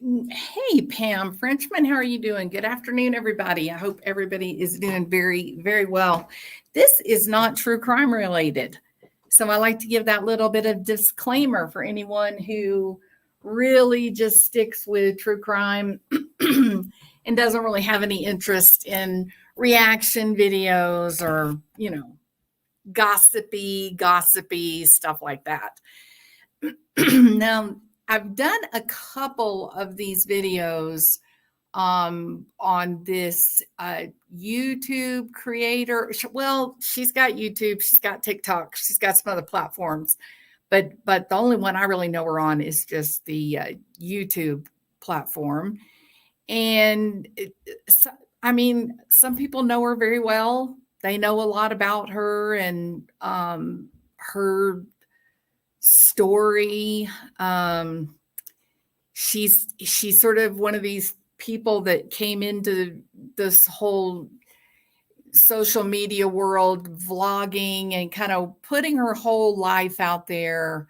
Hey, Pam Frenchman, how are you doing? Good afternoon, everybody. I hope everybody is doing very, very well. This is not true crime related. So I like to give that little bit of disclaimer for anyone who really just sticks with true crime and doesn't really have any interest in reaction videos or, gossipy stuff like that. Now, I've done a couple of these videos on this YouTube creator. Well, she's got YouTube, she's got TikTok, she's got some other platforms, but the only one I really know her on is just the YouTube platform. And I mean, some people know her very well. They know a lot about her and her story. She's sort of one of these people that came into this whole social media world, vlogging and kind of putting her whole life out there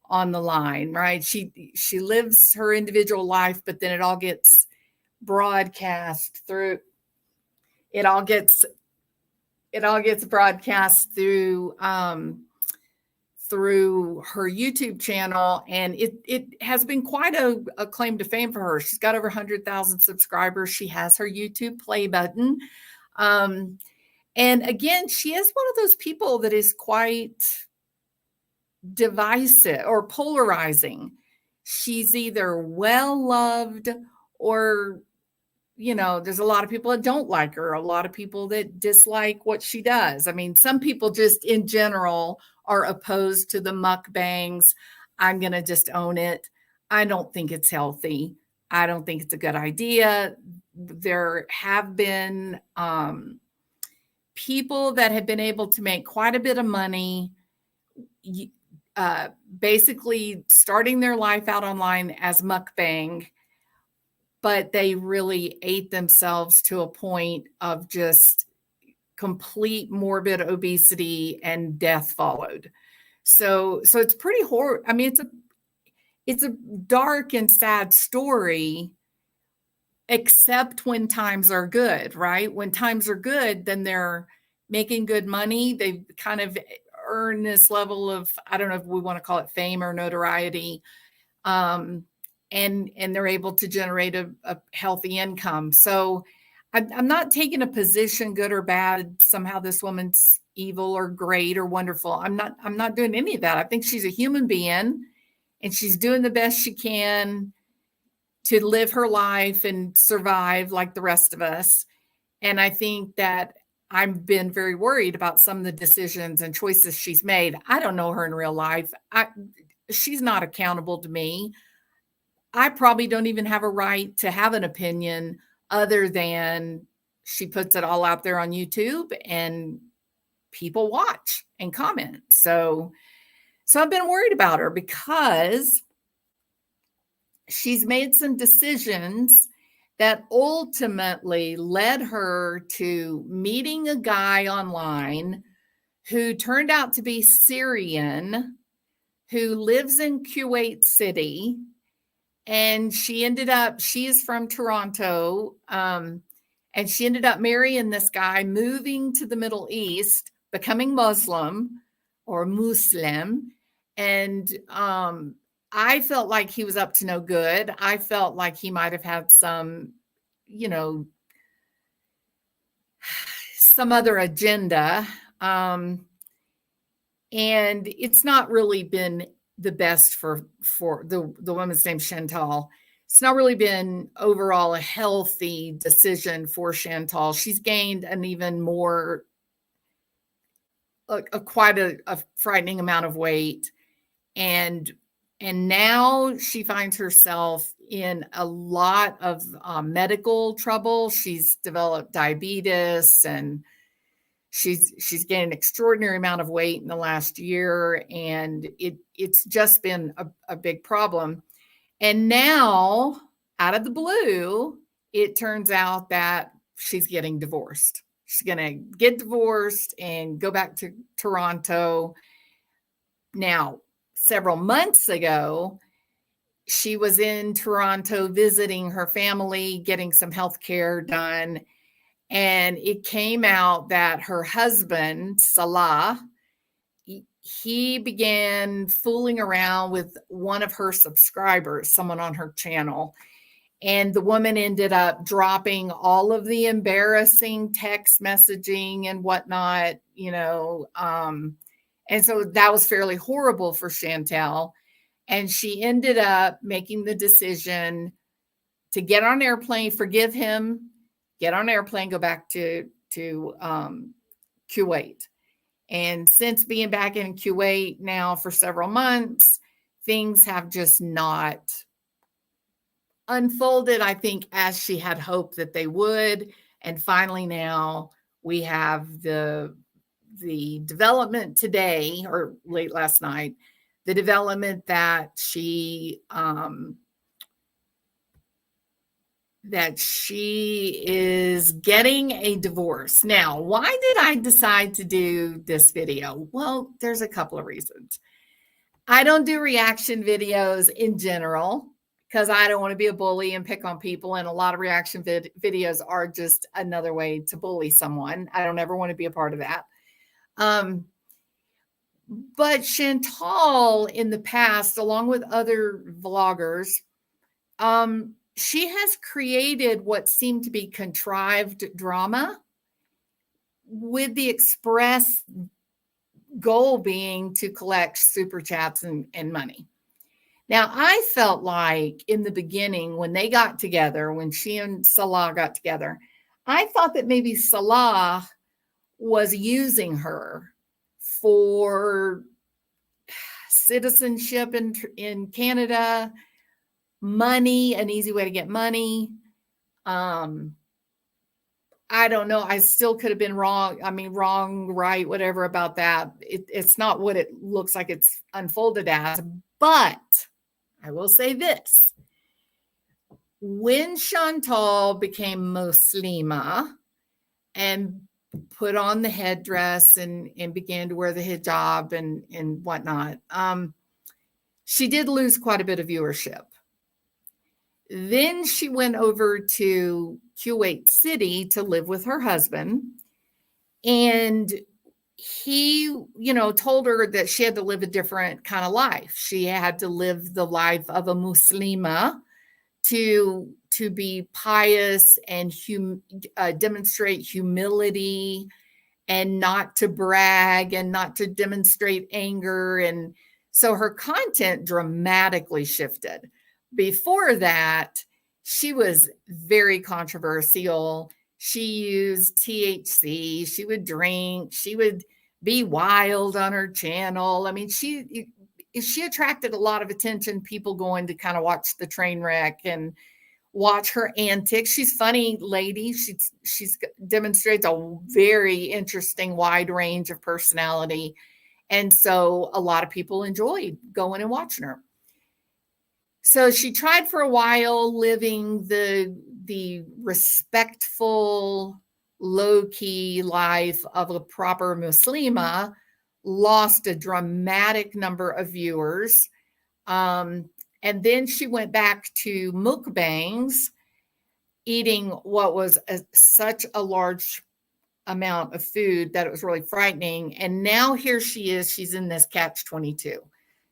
on the line, right? She lives her individual life, but then it all gets broadcast through it all gets broadcast through her YouTube channel, and it has been quite a claim to fame for her. She's got over 100,000 subscribers. She has her YouTube play button. And again, she is one of those people that is quite divisive or polarizing. She's either well loved or, there's a lot of people that don't like her, a lot of people that dislike what she does. I mean, some people just in general are opposed to the mukbangs. I'm going to just own it. I don't think it's healthy. I don't think it's a good idea. There have been people that have been able to make quite a bit of money, basically starting their life out online as mukbang, but they really ate themselves to a point of just complete morbid obesity and death followed. So it's pretty horrible. I mean, it's a dark and sad story, except when times are good, right? When times are good, then they're making good money. They kind of earn this level of, I don't know if we want to call it fame or notoriety. And they're able to generate a healthy income. So I'm not taking a position, good or bad. Somehow this woman's evil or great or wonderful. I'm not doing any of that. I think she's a human being, and she's doing the best she can to live her life and survive like the rest of us. And I think that I've been very worried about some of the decisions and choices she's made. I don't know her in real life. She's not accountable to me. I probably don't even have a right to have an opinion other than she puts it all out there on YouTube and people watch and comment. So I've been worried about her because she's made some decisions that ultimately led her to meeting a guy online who turned out to be Syrian, who lives in Kuwait City. And she is from Toronto, and she ended up marrying this guy, moving to the Middle East, becoming Muslim or Muslim. And I felt like he was up to no good. I felt like he might have had some, some other agenda. And it's not really been the best for the woman's name, Chantal. It's not really been overall a healthy decision for Chantal. She's gained an even more, quite a frightening amount of weight. And now she finds herself in a lot of medical trouble. She's developed diabetes, and she's gained an extraordinary amount of weight in the last year, and it's just been a big problem. And now, out of the blue, it turns out that she's getting divorced. She's going to get divorced and go back to Toronto. Now, several months ago, she was in Toronto visiting her family, getting some health care done. And it came out that her husband, Salah, he began fooling around with one of her subscribers, someone on her channel. And the woman ended up dropping all of the embarrassing text messaging and whatnot, and so that was fairly horrible for Chantel. And she ended up making the decision to get on an airplane, forgive him, get on an airplane, go back to Kuwait. And since being back in Kuwait now for several months, things have just not unfolded, I think, as she had hoped that they would. And finally now we have the development today, or late last night, the development that she is getting a divorce. Now, why did I decide to do this video? Well, there's a couple of reasons. I don't do reaction videos in general because I don't want to be a bully and pick on people. And a lot of reaction videos are just another way to bully someone. I don't ever want to be a part of that. But Chantal in the past, along with other vloggers, she has created what seemed to be contrived drama with the express goal being to collect super chats and money. Now, I felt like in the beginning when they got together, when she and Salah got together, I thought that maybe Salah was using her for citizenship in Canada, money, an easy way to get money. I don't know. I still could have been wrong. I mean, wrong, right, whatever about that. It's not what it looks like it's unfolded as. But I will say this. When Chantal became Muslima and put on the headdress and began to wear the hijab and whatnot, she did lose quite a bit of viewership. Then she went over to Kuwait City to live with her husband. And he, told her that she had to live a different kind of life. She had to live the life of a Muslima to be pious and demonstrate humility and not to brag and not to demonstrate anger. And so her content dramatically shifted. Before that, she was very controversial. She used THC. She would drink. She would be wild on her channel. I mean, she attracted a lot of attention, people going to kind of watch the train wreck and watch her antics. She's a funny lady. She's demonstrates a very interesting wide range of personality. And so a lot of people enjoyed going and watching her. So she tried for a while living the respectful, low-key life of a proper Muslima, lost a dramatic number of viewers. And then she went back to mukbangs, eating what was such a large amount of food that it was really frightening. And now here she is. She's in this catch-22.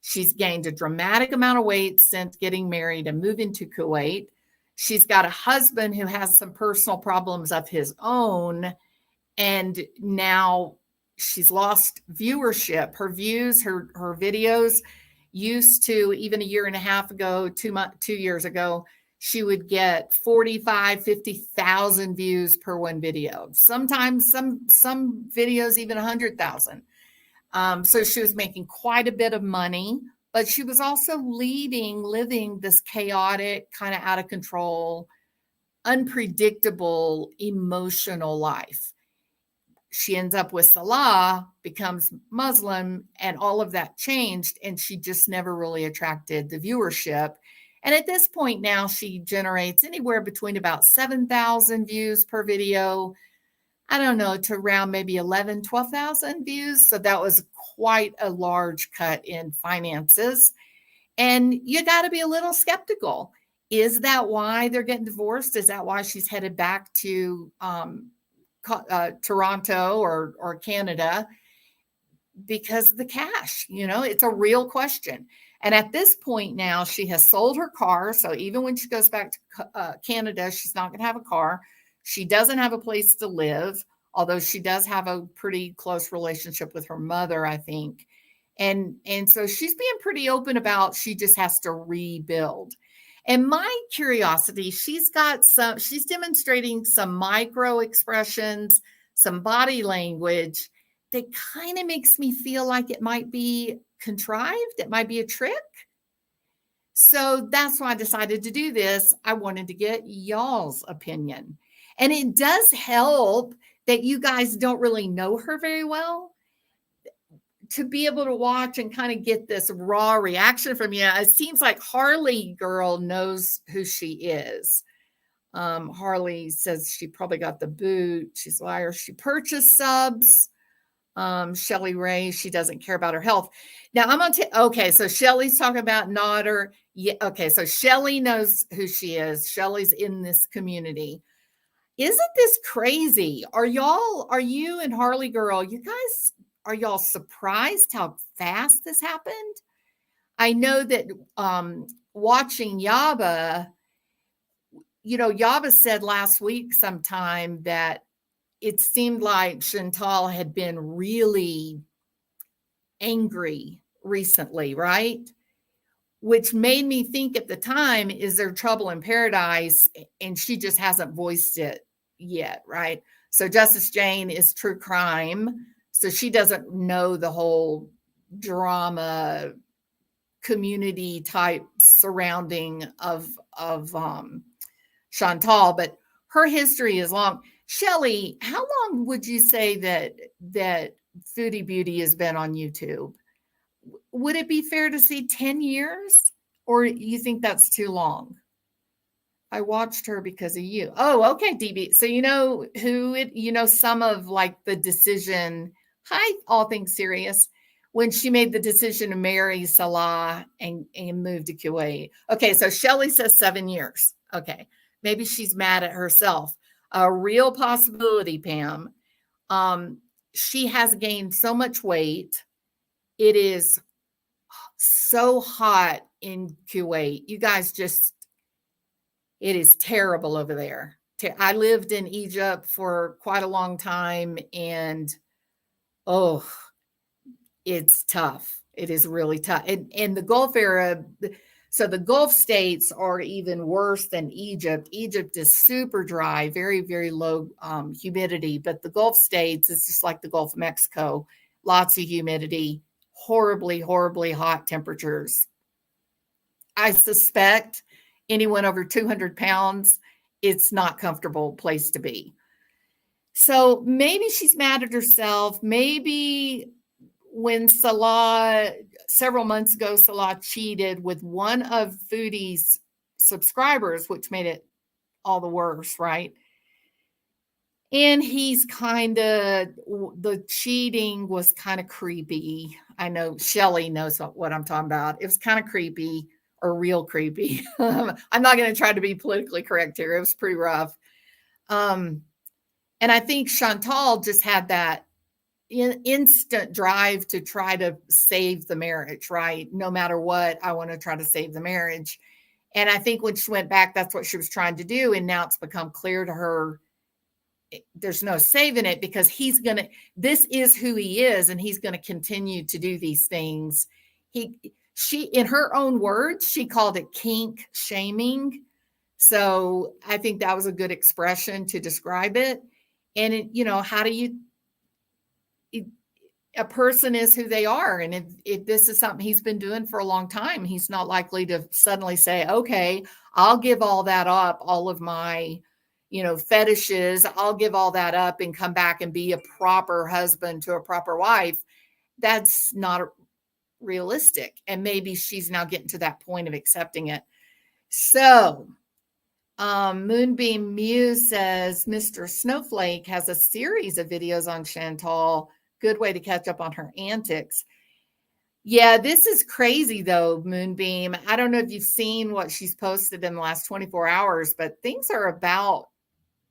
She's gained a dramatic amount of weight since getting married and moving to Kuwait. She's got a husband who has some personal problems of his own. And now she's lost viewership. Her views, her videos used to, even a year and a half ago, 2 years ago, she would get 45, 50,000 views per one video. Sometimes some videos, even 100,000. So she was making quite a bit of money, but she was also living this chaotic, kind of out of control, unpredictable, emotional life. She ends up with Salah, becomes Muslim, and all of that changed, and she just never really attracted the viewership. And at this point now, she generates anywhere between about 7,000 views per video, I don't know, to around maybe 11, 12,000 views. So that was quite a large cut in finances. And you got to be a little skeptical. Is that why they're getting divorced? Is that why she's headed back to Toronto or Canada? Because of the cash, it's a real question. And at this point now, she has sold her car. So even when she goes back to Canada, she's not going to have a car. She doesn't have a place to live, although she does have a pretty close relationship with her mother, I think. And so she's being pretty open about she just has to rebuild. And my curiosity, she's demonstrating some micro expressions, some body language that kind of makes me feel like it might be contrived. It might be a trick. So that's why I decided to do this. I wanted to get y'all's opinion. And it does help that you guys don't really know her very well, to be able to watch and kind of get this raw reaction from you. It seems like Harley girl knows who she is. Harley says she probably got the boot. She's a liar. She purchased subs. Shelly Ray, she doesn't care about her health. Now I'm going to, okay, so Shelly's talking about Nodder. Yeah, okay, so Shelly knows who she is. Shelly's in this community. Isn't this crazy? Are you and Harley girl, you guys, are y'all surprised how fast this happened? I know that watching Yaba, Yaba said last week sometime that it seemed like Chantal had been really angry recently, right? Which made me think at the time, is there trouble in paradise? And she just hasn't voiced it yet, right? So Justice Jane is true crime. So she doesn't know the whole drama community type surrounding of Chantal, but her history is long. Shelly, how long would you say that Foodie Beauty has been on YouTube? Would it be fair to say 10 years? Or you think that's too long? I watched her because of you. Oh, okay, DB. So some of like the decision, hi, all things serious, when she made the decision to marry Salah and move to Kuwait. Okay, so Shelly says 7 years. Okay, maybe she's mad at herself. A real possibility, Pam. She has gained so much weight. It is so hot in Kuwait. You guys it is terrible over there. I lived in Egypt for quite a long time, and it's tough. It is really tough. And the Gulf area, so the Gulf states are even worse than Egypt. Egypt is super dry, very, very low humidity, but the Gulf states, it's just like the Gulf of Mexico, lots of humidity, horribly, horribly hot temperatures. I suspect anyone over 200 pounds, it's not a comfortable place to be. So maybe she's mad at herself. Maybe when Salah, several months ago, Salah cheated with one of Foodie's subscribers, which made it all the worse, right? And the cheating was kind of creepy. I know Shelly knows what I'm talking about. It was kind of creepy, or real creepy. I'm not going to try to be politically correct here. It was pretty rough. And I think Chantal just had that instant drive to try to save the marriage, right? No matter what, I want to try to save the marriage. And I think when she went back, that's what she was trying to do. And now it's become clear to her, there's no saving it, because this is who he is, and he's going to continue to do these things. She, in her own words, she called it kink shaming. So I think that was a good expression to describe it. And a person is who they are. And if this is something he's been doing for a long time, he's not likely to suddenly say, okay, I'll give all that up, all of my, fetishes, I'll give all that up and come back and be a proper husband to a proper wife. That's not realistic. And maybe she's now getting to that point of accepting it. So Moonbeam Muse says Mr. Snowflake has a series of videos on Chantal. Good way to catch up on her antics. Yeah, this is crazy though, Moonbeam. I don't know if you've seen what she's posted in the last 24 hours, but things are about,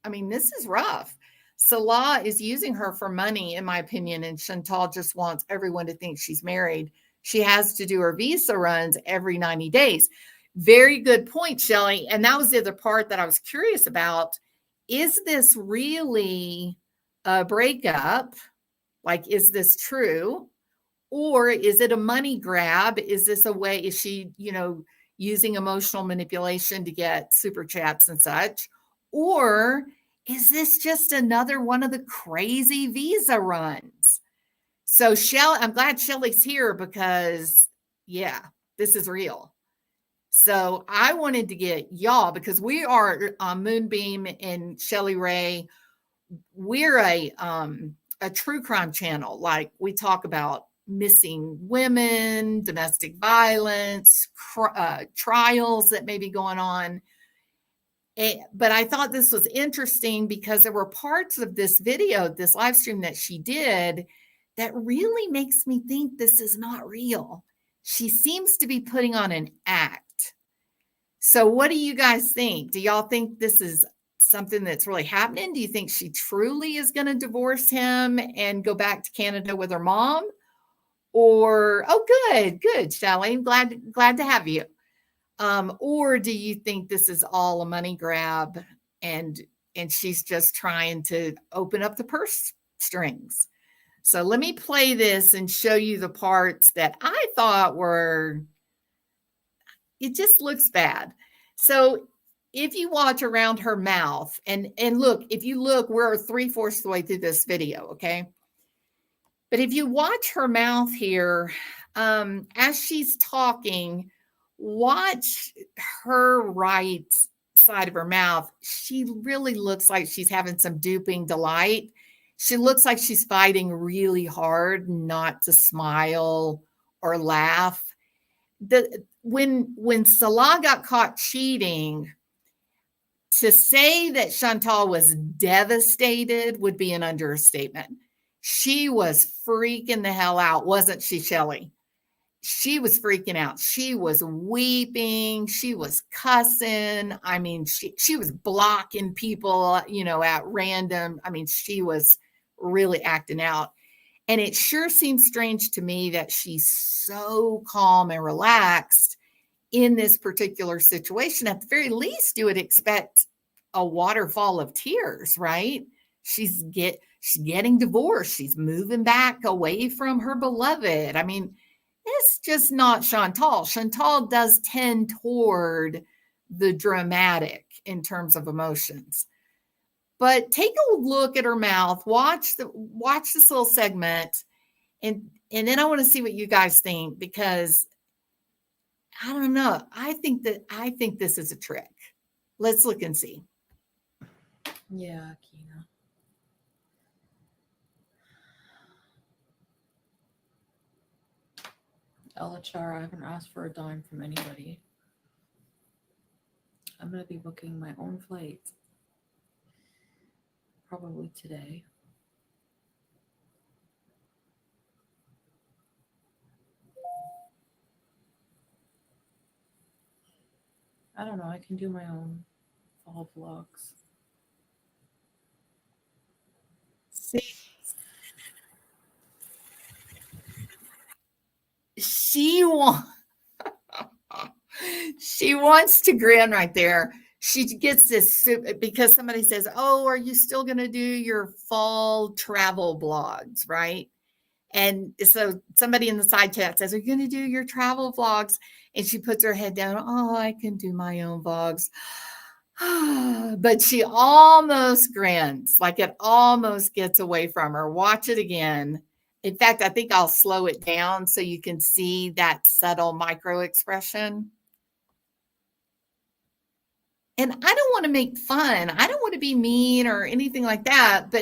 I mean, this is rough. Salah is using her for money, in my opinion, and Chantal just wants everyone to think she's married. She has to do her visa runs every 90 days. Very good point, Shelley. And that was the other part that I was curious about. Is this really a breakup? Like, is this true? Or is it a money grab? Is this a way, is she, using emotional manipulation to get super chats and such? Or is this just another one of the crazy visa runs? So I'm glad Shelly's here because yeah, this is real. So I wanted to get y'all, because we are Moonbeam and Shelly Ray. We're a true crime channel. Like, we talk about missing women, domestic violence, trials that may be going on. But I thought this was interesting because there were parts of this video, this live stream that she did, that really makes me think this is not real. She seems to be putting on an act. So what do you guys think? Do y'all think this is something that's really happening? Do you think she truly is going to divorce him and go back to Canada with her mom? Or, oh, good, Charlene, glad to have you. Or do you think this is all a money grab and she's just trying to open up the purse strings? So let me play this and show you the parts that I thought were, it just looks bad. So if you watch around her mouth and look, if you look, we're 3/4 of the way through this video, okay? But if you watch her mouth here, as she's talking, watch her right side of her mouth. She really looks like she's having some duping delight. She looks like she's fighting really hard not to smile or laugh. When Salah got caught cheating, to say that Chantal was devastated would be an understatement. She was freaking the hell out, wasn't she, Shelley? She was freaking out. She was weeping. She was cussing. I mean, she was blocking people, at random. I mean, she was really acting out. And it sure seems strange to me that she's so calm and relaxed in this particular situation. At the very least, you would expect a waterfall of tears, right? She's getting divorced. She's moving back away from her beloved. I mean, it's just not Chantal. Chantal does tend toward the dramatic in terms of emotions. But take a look at her mouth, watch this little segment, and then I want to see what you guys think, because I don't know. I think this is a trick. Let's look and see. Yeah, Kina. LHR, I haven't asked for a dime from anybody. I'm going to be booking my own flight. Probably today. I don't know. I can do my own fall vlogs. See, she wants to grin right there. She gets this because somebody says, "Oh, are you still going to do your fall travel blogs?" Right? And so somebody in the side chat says, "Are you going to do your travel vlogs?" And she puts her head down. "Oh, I can do my own vlogs." But she almost grins, like it almost gets away from her. Watch it again. In fact, I think I'll slow it down so you can see that subtle micro expression. And I don't want to make fun. I don't want to be mean or anything like that.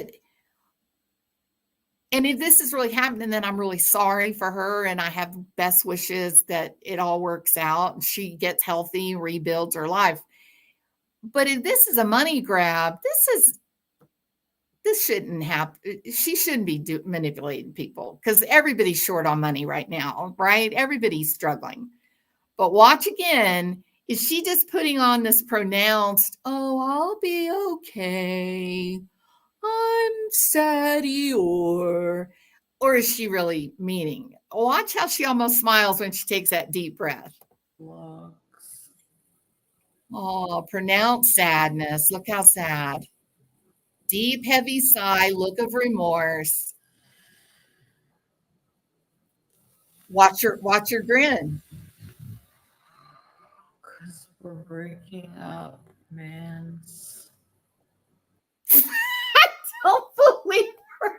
And if this is really happening, then I'm really sorry for her. And I have best wishes that it all works out and she gets healthy, rebuilds her life. But if this is a money grab, this shouldn't happen. She shouldn't be manipulating people because everybody's short on money right now, right? Everybody's struggling. But watch again. Is she just putting on this pronounced, oh, I'll be okay. I'm sad, or is she really meaning? Watch how she almost smiles when she takes that deep breath. Looks. Oh, pronounced sadness. Look how sad. Deep, heavy sigh, look of remorse. Watch your grin. Because we're breaking up, man. Don't believe her.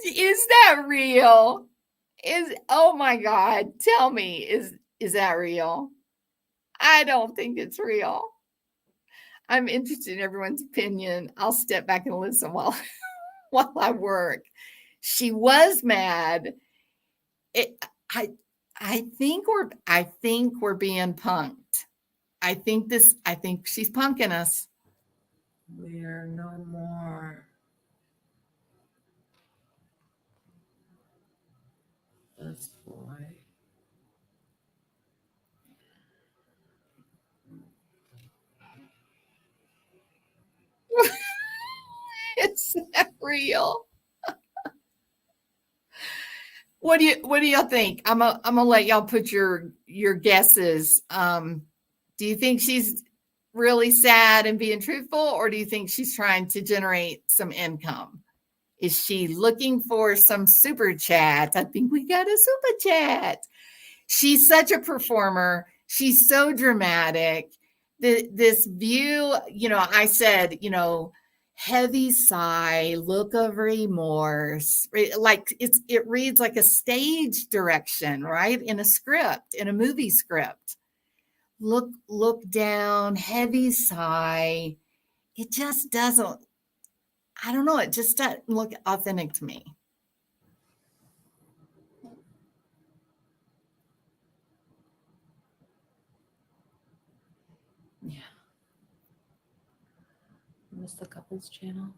Is that real? Oh my God. Tell me, is that real? I don't think it's real. I'm interested in everyone's opinion. I'll step back and listen while while I work. She was mad. It, I I think we're being punked. I think she's punking us. We're no more. This boy. It's that real. What do y'all think? I'm gonna let y'all put your guesses. Do you think she's really sad and being truthful, or do you think she's trying to generate some income? Is she looking for some super chat? I think we got a super chat. She's such a performer. She's so dramatic. This view, I said, heavy sigh, look of remorse. Like it reads like a stage direction, right? In a script, in a movie script. Look down, heavy sigh. It just doesn't, I don't know, it just doesn't look authentic to me. Yeah. Missed the couples channel.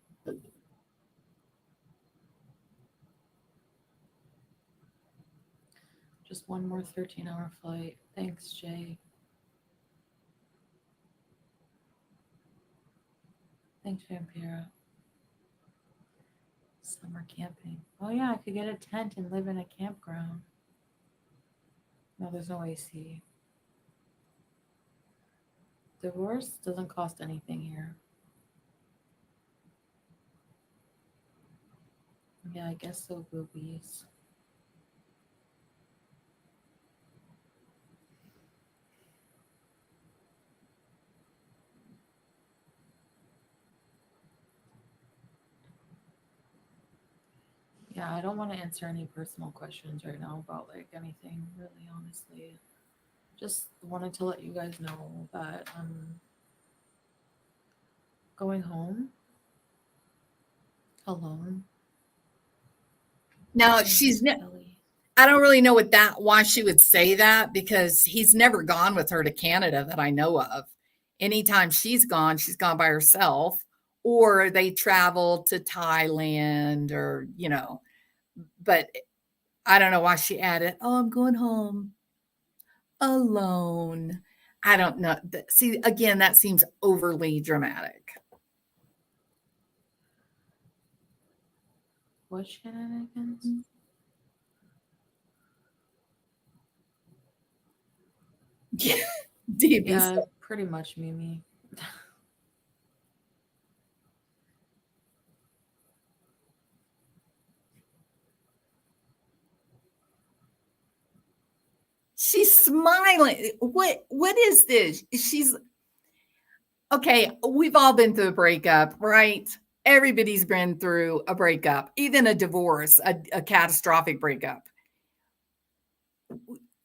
Just one more 13-hour flight. Thanks, Jay. Thanks, Vampira. Summer camping. Oh, yeah, I could get a tent and live in a campground. No, there's no AC. Divorce doesn't cost anything here. Yeah, I guess so, boobies. Yeah, I don't want to answer any personal questions right now about like anything, really, honestly. Just wanted to let you guys know that I'm going home alone. Now, Kelly. I don't really know why she would say that because he's never gone with her to Canada that I know of. Anytime she's gone by herself, or they travel to Thailand or, but I don't know why she added, oh, I'm going home alone. I don't know. See, again, that seems overly dramatic. What shenanigans? Yeah, DB. Yeah, pretty much Mimi. She's smiling. What is this? She's okay. We've all been through a breakup, right? Everybody's been through a breakup, even a divorce, a catastrophic breakup.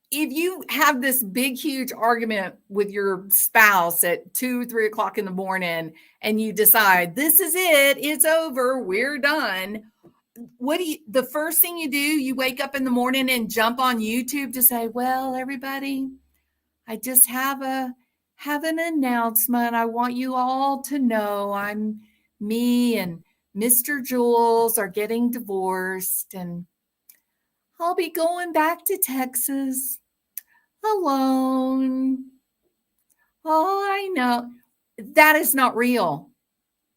If you have this big, huge argument with your spouse at 2, 3 o'clock in the morning, and you decide this is it, it's over, we're done. The first thing you do, you wake up in the morning and jump on YouTube to say, well, everybody, I just have a have an announcement. I want you all to know me and Mr. Jules are getting divorced, and I'll be going back to Texas alone. Oh, I know. That is not real.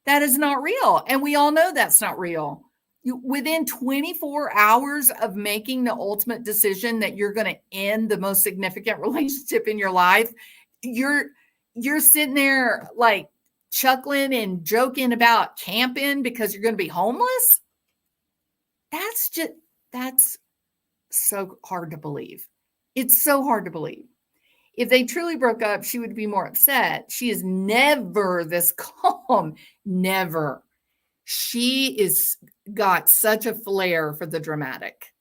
That is not real. And we all know that's not real. Within 24 hours of making the ultimate decision that you're going to end the most significant relationship in your life, you're sitting there like chuckling and joking about camping because you're going to be homeless. That's so hard to believe. It's so hard to believe. If they truly broke up, she would be more upset. She is never this calm. Never. She is got such a flair for the dramatic.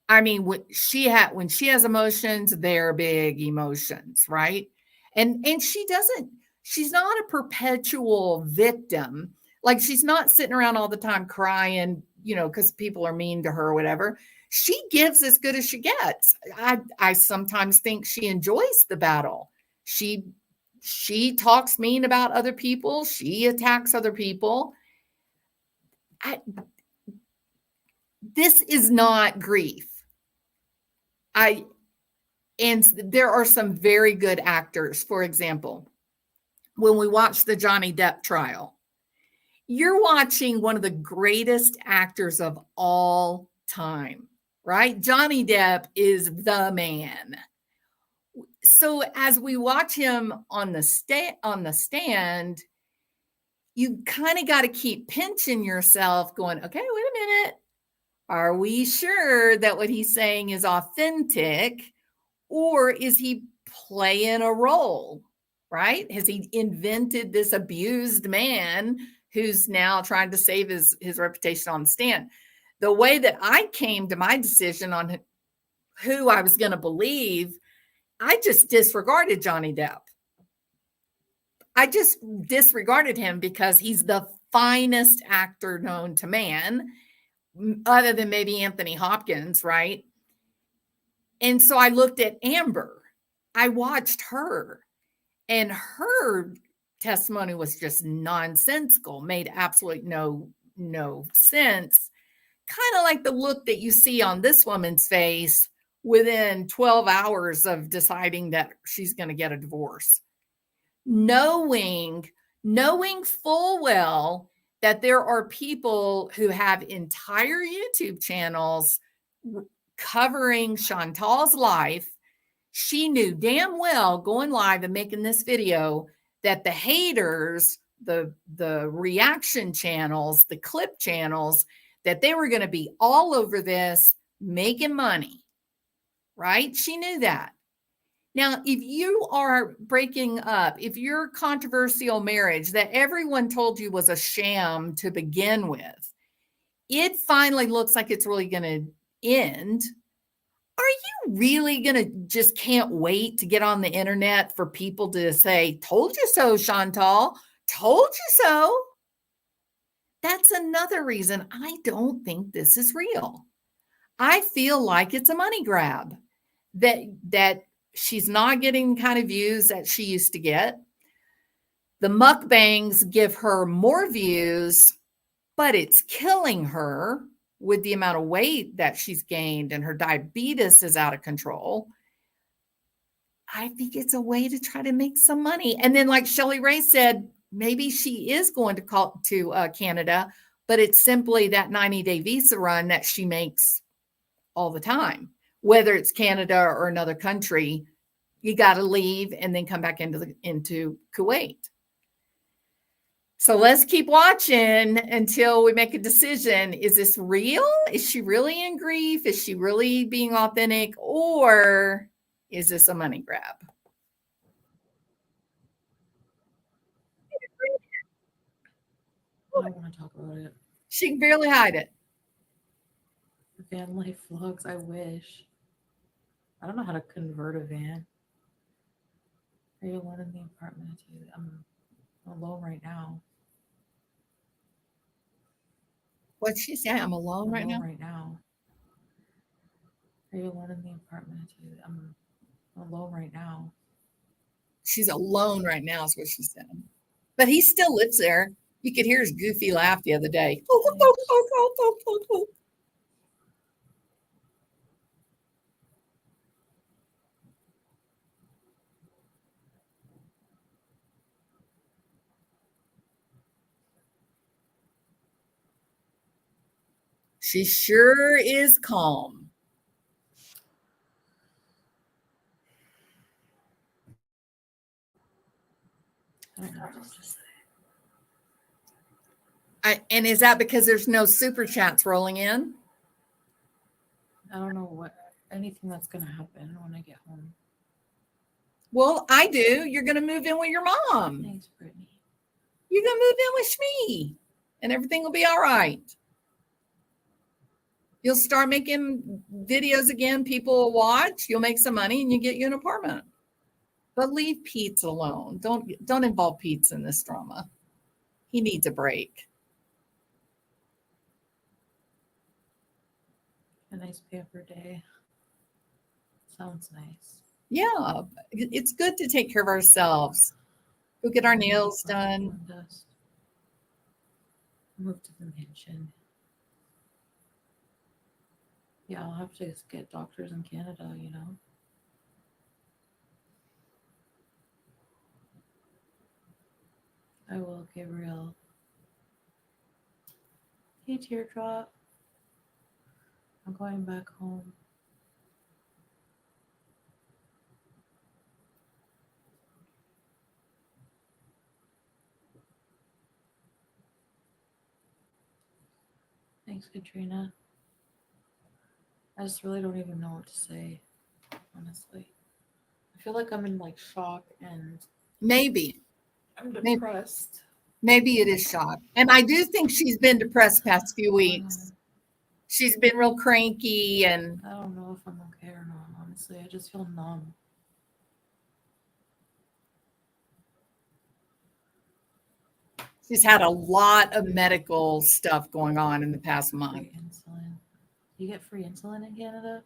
I mean, when she has emotions, they're big emotions, right? And she's not a perpetual victim. Like, she's not sitting around all the time crying, because people are mean to her or whatever. She gives as good as she gets. I sometimes think she enjoys the battle. She talks mean about other people. She attacks other people. This is not grief. And there are some very good actors. For example, when we watch the Johnny Depp trial, you're watching one of the greatest actors of all time, right? Johnny Depp is the man. So as we watch him on the stand, you kind of got to keep pinching yourself, going, okay, wait a minute. Are we sure that what he's saying is authentic, or is he playing a role, right? Has he invented this abused man who's now trying to save his reputation on the stand? The way that I came to my decision on who I was going to believe, I just disregarded Johnny Depp. I just disregarded him because he's the finest actor known to man, other than maybe Anthony Hopkins, right? And so I looked at Amber. I watched her, and her testimony was just nonsensical, made absolutely no sense. Kind of like the look that you see on this woman's face within 12 hours of deciding that she's going to get a divorce. Knowing full well that there are people who have entire YouTube channels covering Chantal's life. She knew damn well going live and making this video that the haters, the reaction channels, the clip channels, that they were going to be all over this making money, right? She knew that. Now, if you are breaking up, if your controversial marriage that everyone told you was a sham to begin with, it finally looks like it's really going to end. Are you really going to just can't wait to get on the internet for people to say, told you so, Chantal, told you so? That's another reason I don't think this is real. I feel like it's a money grab, that she's not getting the kind of views that she used to get. The mukbangs give her more views, but it's killing her with the amount of weight that she's gained, and her diabetes is out of control. I think it's a way to try to make some money. And then, like Shelly Ray said, maybe she is going to call to Canada, but it's simply that 90-day visa run that she makes all the time. Whether it's Canada or another country, you got to leave and then come back into Kuwait. So let's keep watching until we make a decision. Is this real? Is she really in grief? Is she really being authentic? Or is this a money grab? I don't want to talk about it. She can barely hide it. The van life vlogs, I wish. I don't know how to convert a van. Are you alone in the apartment? I'm alone right now. What'd she say? I'm alone right now? Right now. Are you alone in the apartment? I'm alone right now. She's alone right now, is what she said. But he still lives there. You could hear his goofy laugh the other day. She sure is calm. I don't know what else to say. And is that because there's no super chats rolling in? I don't know anything that's gonna happen when I get home. Well, I do. You're going to move in with your mom. Thanks, Brittany. You're going to move in with me, and everything will be all right. You'll start making videos again. People will watch. You'll make some money, and you get you an apartment. But leave Pete alone. Don't involve Pete in this drama. He needs a break. A nice pamper day. Sounds nice. Yeah, it's good to take care of ourselves. Go get our nails done. Dust. Move to the mansion. Yeah, I'll have to get doctors in Canada, you know. I will, Gabriel. Hey, Teardrop. I'm going back home. Thanks, Katrina. I just really don't even know what to say, honestly. I feel like I'm in like shock and Maybe. I'm depressed. Maybe it is shock. And I do think she's been depressed past few weeks. She's been real cranky, and I don't know if I'm okay or not, honestly. I just feel numb. she's had a lot of medical stuff going on in the past month. Free insulin. You get free insulin in Canada?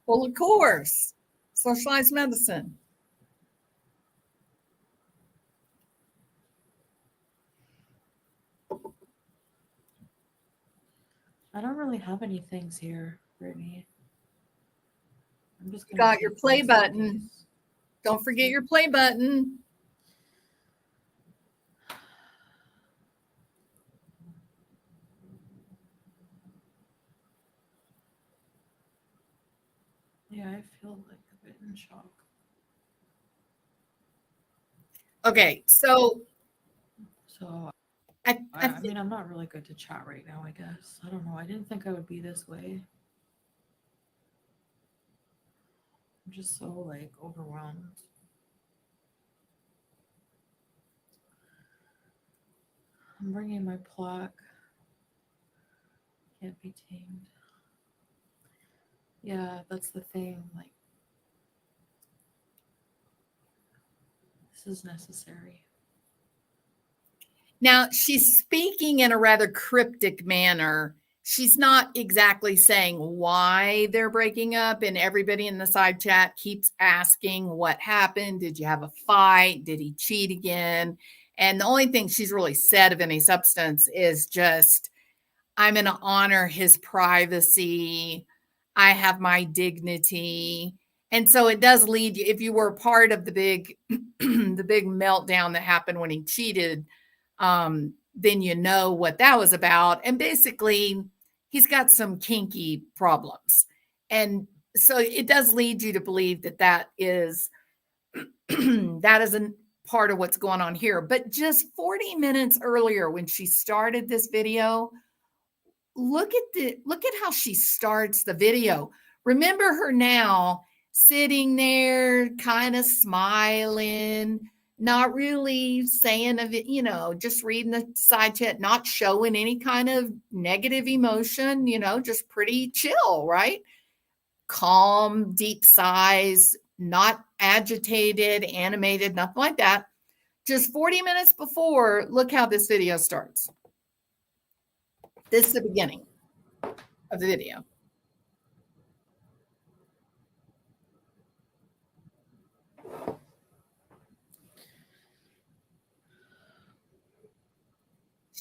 Well, of course, socialized medicine. I don't really have any things here, Brittany. I'm just You gonna got your play button. Don't forget your play button. Yeah, I feel like a bit in shock. Okay, so I mean, I'm not really good to chat right now, I guess. I don't know. I didn't think I would be this way. I'm just so like overwhelmed. I'm bringing my plaque. Can't be tamed. Yeah, that's the thing. Like, this is necessary. now she's speaking in a rather cryptic manner. She's not exactly saying why they're breaking up, and everybody in the side chat keeps asking what happened. Did you have a fight? Did he cheat again? And the only thing she's really said of any substance is just, I'm going to honor his privacy. I have my dignity. And so it does lead you, if you were part of the big the big meltdown that happened when he cheated, then you know what that was about. And basically, he's got some kinky problems. And so it does lead you to believe that that is that is a part of what's going on here. But just 40 minutes earlier, when she started this video, look at how she starts the video. Remember her now sitting there kind of smiling, not really saying of it, just reading the side chat, not showing any kind of negative emotion, just pretty chill, right? Calm, deep sighs, not agitated, animated, nothing like that. Just 40 minutes before, look how this video starts. This is the beginning of the video.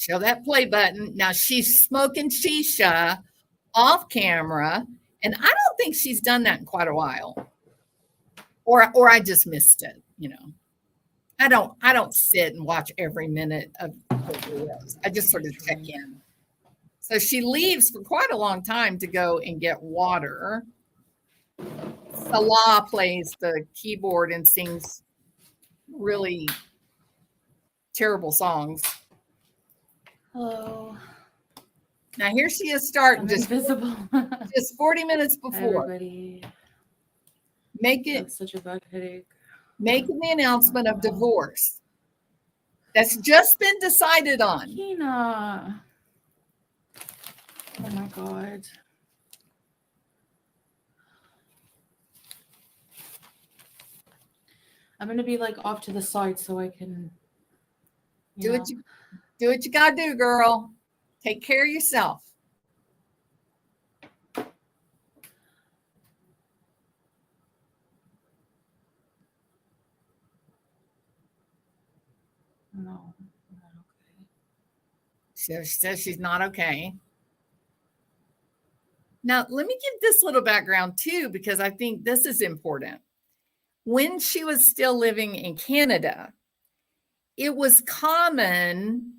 Show that play button. Now she's smoking shisha off camera, and I don't think she's done that in quite a while. Or I just missed it, you know. I don't sit and watch every minute of the videos. I just sort of check in. So she leaves for quite a long time to go and get water. Salah plays the keyboard and sings really terrible songs. Hello. Now here she is starting I'm just invisible. just 40 minutes Hi, before. everybody. That's such a bad headache. Making the announcement of divorce. That's just been decided on. Kina. Oh my God. I'm gonna be like off to the side so I can Do what you gotta do, girl. Take care of yourself. No, I'm not okay. So she says she's not okay. Now, let me give this little background too, because I think this is important. When she was still living in Canada, it was common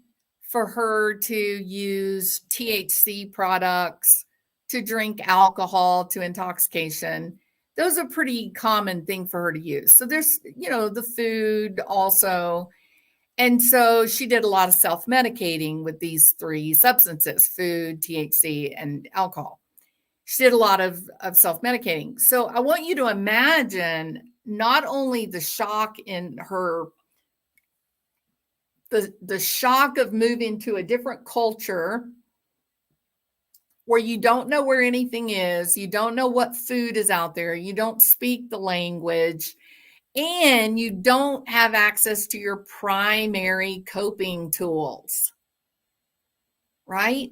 for her to use THC products, to drink alcohol to intoxication. Those are pretty common thing for her to use. So there's, the food also. And so she did a lot of self-medicating with these three substances: food, THC, and alcohol. She did a lot of self-medicating. So I want you to imagine not only the shock in her, the shock of moving to a different culture where you don't know where anything is, you don't know what food is out there, you don't speak the language, and you don't have access to your primary coping tools, right?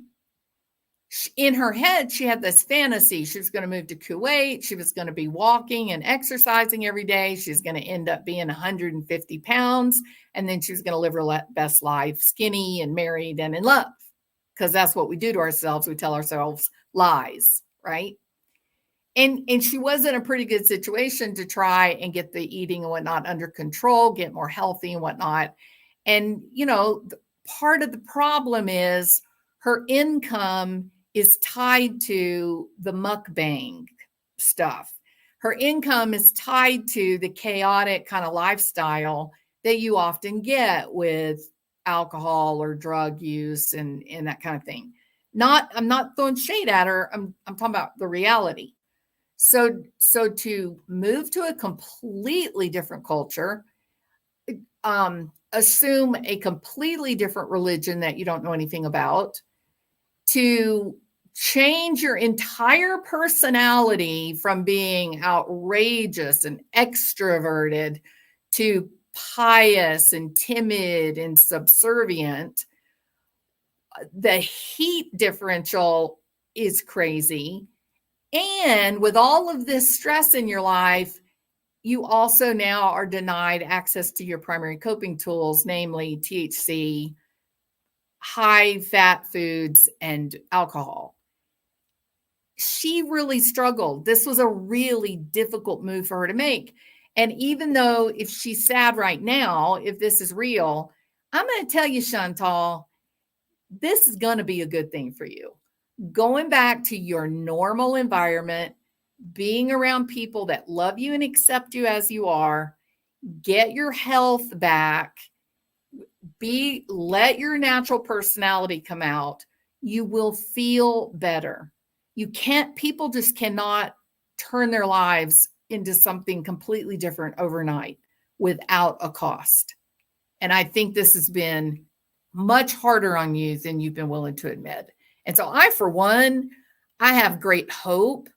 In her head, she had this fantasy. She was going to move to Kuwait. She was going to be walking and exercising every day. She's going to end up being 150 pounds. And then she was going to live her best life, skinny and married and in love. Because that's what we do to ourselves. We tell ourselves lies, right? And she was in a pretty good situation to try and get the eating and whatnot under control, get more healthy and whatnot. And, part of the problem is her income is tied to the mukbang stuff. Her income is tied to the chaotic kind of lifestyle that you often get with alcohol or drug use and that kind of thing. I'm not throwing shade at her. I'm talking about the reality. So to move to a completely different culture, assume a completely different religion that you don't know anything about, to change your entire personality from being outrageous and extroverted to pious and timid and subservient. The heat differential is crazy. And with all of this stress in your life, you also now are denied access to your primary coping tools, namely THC, high fat foods, and alcohol. She really struggled. This was a really difficult move for her to make. And even though if she's sad right now, if this is real, I'm going to tell you, Chantal, this is going to be a good thing for you. Going back to your normal environment, being around people that love you and accept you as you are, get your health back, let your natural personality come out. You will feel better. People just cannot turn their lives into something completely different overnight without a cost. And I think this has been much harder on you than you've been willing to admit. And so for one, I have great hope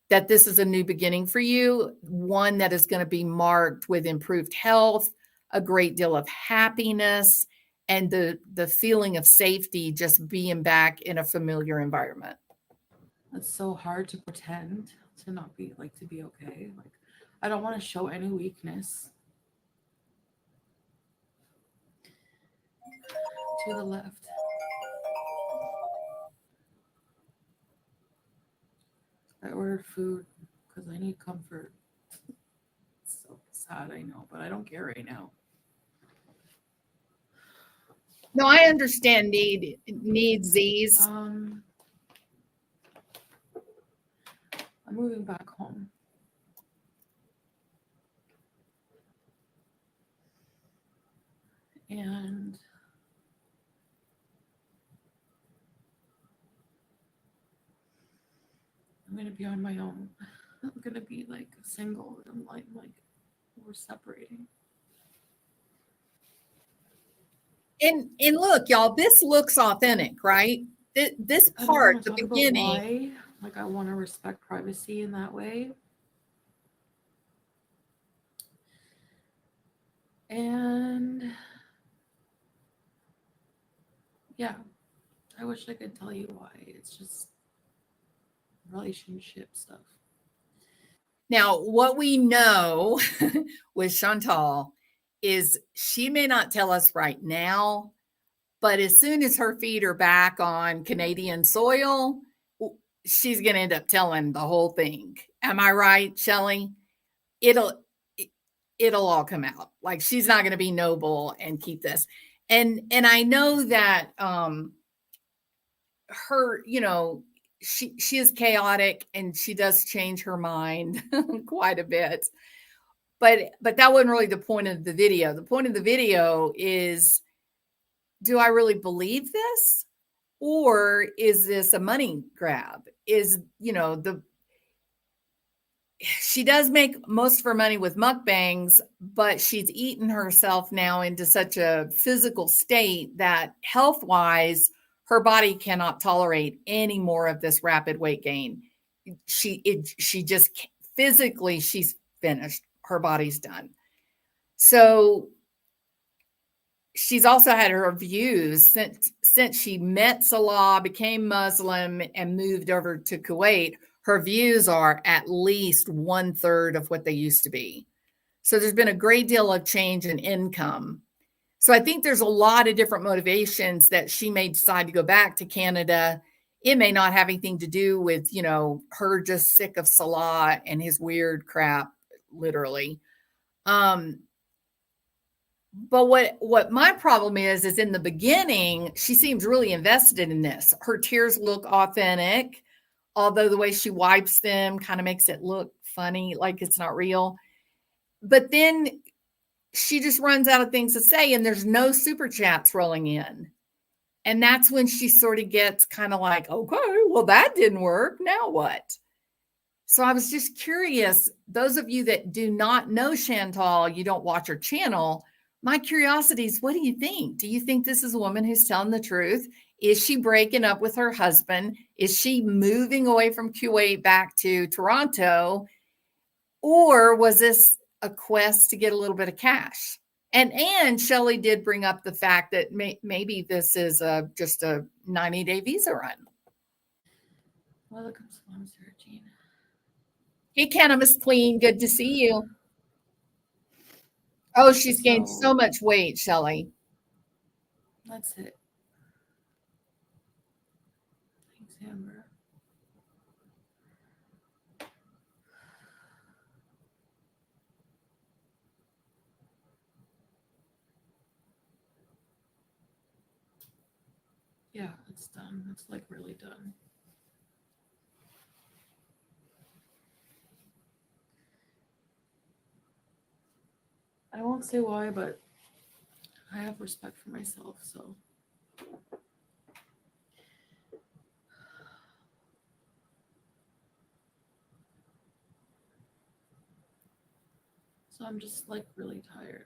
that this is a new beginning for you, one that is going to be marked with improved health, a great deal of happiness, and the feeling of safety, just being back in a familiar environment. It's so hard to pretend to not be to be okay. I don't want to show any weakness. To the left. I ordered food because I need comfort. It's so sad, I know, but I don't care right now. No, I understand needs these. I'm moving back home. And I'm gonna be on my own. I'm gonna be like single and like we're separating. And look, y'all, this looks authentic, right? This I don't part, want to the talk about beginning, why. Like I want to respect privacy in that way. And yeah, I wish I could tell you why. It's just relationship stuff. now what we know with Chantal is she may not tell us right now, but as soon as her feet are back on Canadian soil, she's going to end up telling the whole thing. Am I right, Shelley? It'll it'll all come out. Like she's not going to be noble and keep this. And I know that her, she is chaotic and she does change her mind quite a bit. But that wasn't really the point of the video. The point of the video is, do I really believe this? Or is this a money grab? Is, she does make most of her money with mukbangs, but she's eaten herself now into such a physical state that health wise, her body cannot tolerate any more of this rapid weight gain. She just physically, she's finished. Her body's done. So she's also had her views since she met Salah, became Muslim, and moved over to Kuwait. Her views are at least 1/3 of what they used to be. So there's been a great deal of change in income. So I think there's a lot of different motivations that she may decide to go back to Canada. It may not have anything to do with, her just sick of Salah and his weird crap, literally. But what my problem is in the beginning, she seems really invested in this. Her tears look authentic, although the way she wipes them kind of makes it look funny, like it's not real. But then she just runs out of things to say, and there's no super chats rolling in. And that's when she sort of gets kind of like, okay, well, that didn't work. Now what? So I was just curious, those of you that do not know Chantal, you don't watch her channel. My curiosity is, what do you think? Do you think this is a woman who's telling the truth? Is she breaking up with her husband? Is she moving away from Kuwait back to Toronto? Or was this a quest to get a little bit of cash? And Shelley did bring up the fact that maybe this is just a 90-day visa run. Welcome, sponsor, Jean. Hey, Cannabis Queen, good to see you. Oh, she's gained so much weight, Shelley. That's it. Thanks, Amber. Yeah, it's done. It's like really done. I won't say why, but I have respect for myself, so. So I'm just like really tired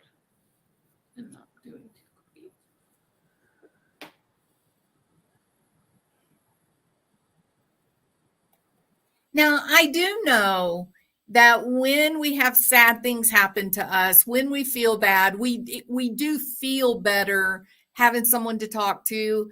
and not doing too great. Now, I do know that when we have sad things happen to us, when we feel bad, we do feel better having someone to talk to,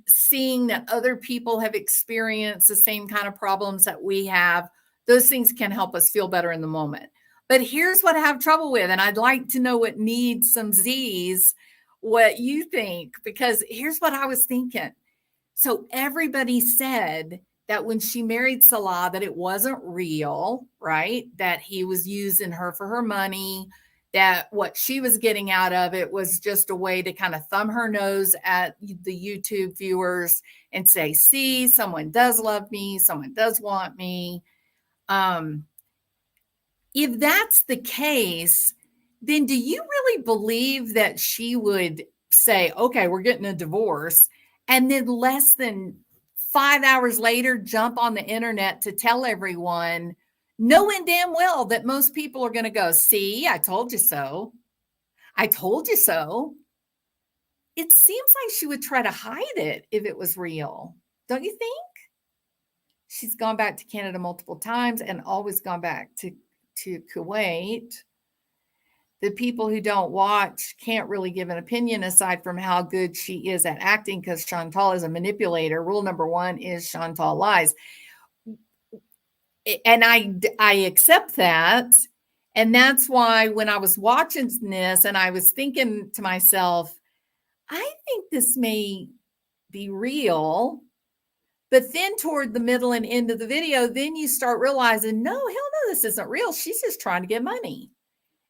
seeing that other people have experienced the same kind of problems that we have. Those things can help us feel better in the moment. But here's what I have trouble with, and I'd like to know what needs some Z's, what you think, because here's what I was thinking. So everybody said that when she married Salah, that it wasn't real, right? That he was using her for her money, that what she was getting out of it was just a way to kind of thumb her nose at the YouTube viewers and say, see, someone does love me, someone does want me. If that's the case, then do you really believe that she would say, okay, we're getting a divorce, and then less than 5 hours later jump on the internet to tell everyone, knowing damn well that most people are going to go, see, I told you so. I told you so. It seems like she would try to hide it if it was real. Don't you think? She's gone back to Canada multiple times and always gone back to Kuwait. The people who don't watch can't really give an opinion aside from how good she is at acting because Chantal is a manipulator. Rule number one is Chantal lies. And I accept that. And that's why when I was watching this and I was thinking to myself, I think this may be real. But then toward the middle and end of the video, then you start realizing, no, hell no, this isn't real. She's just trying to get money.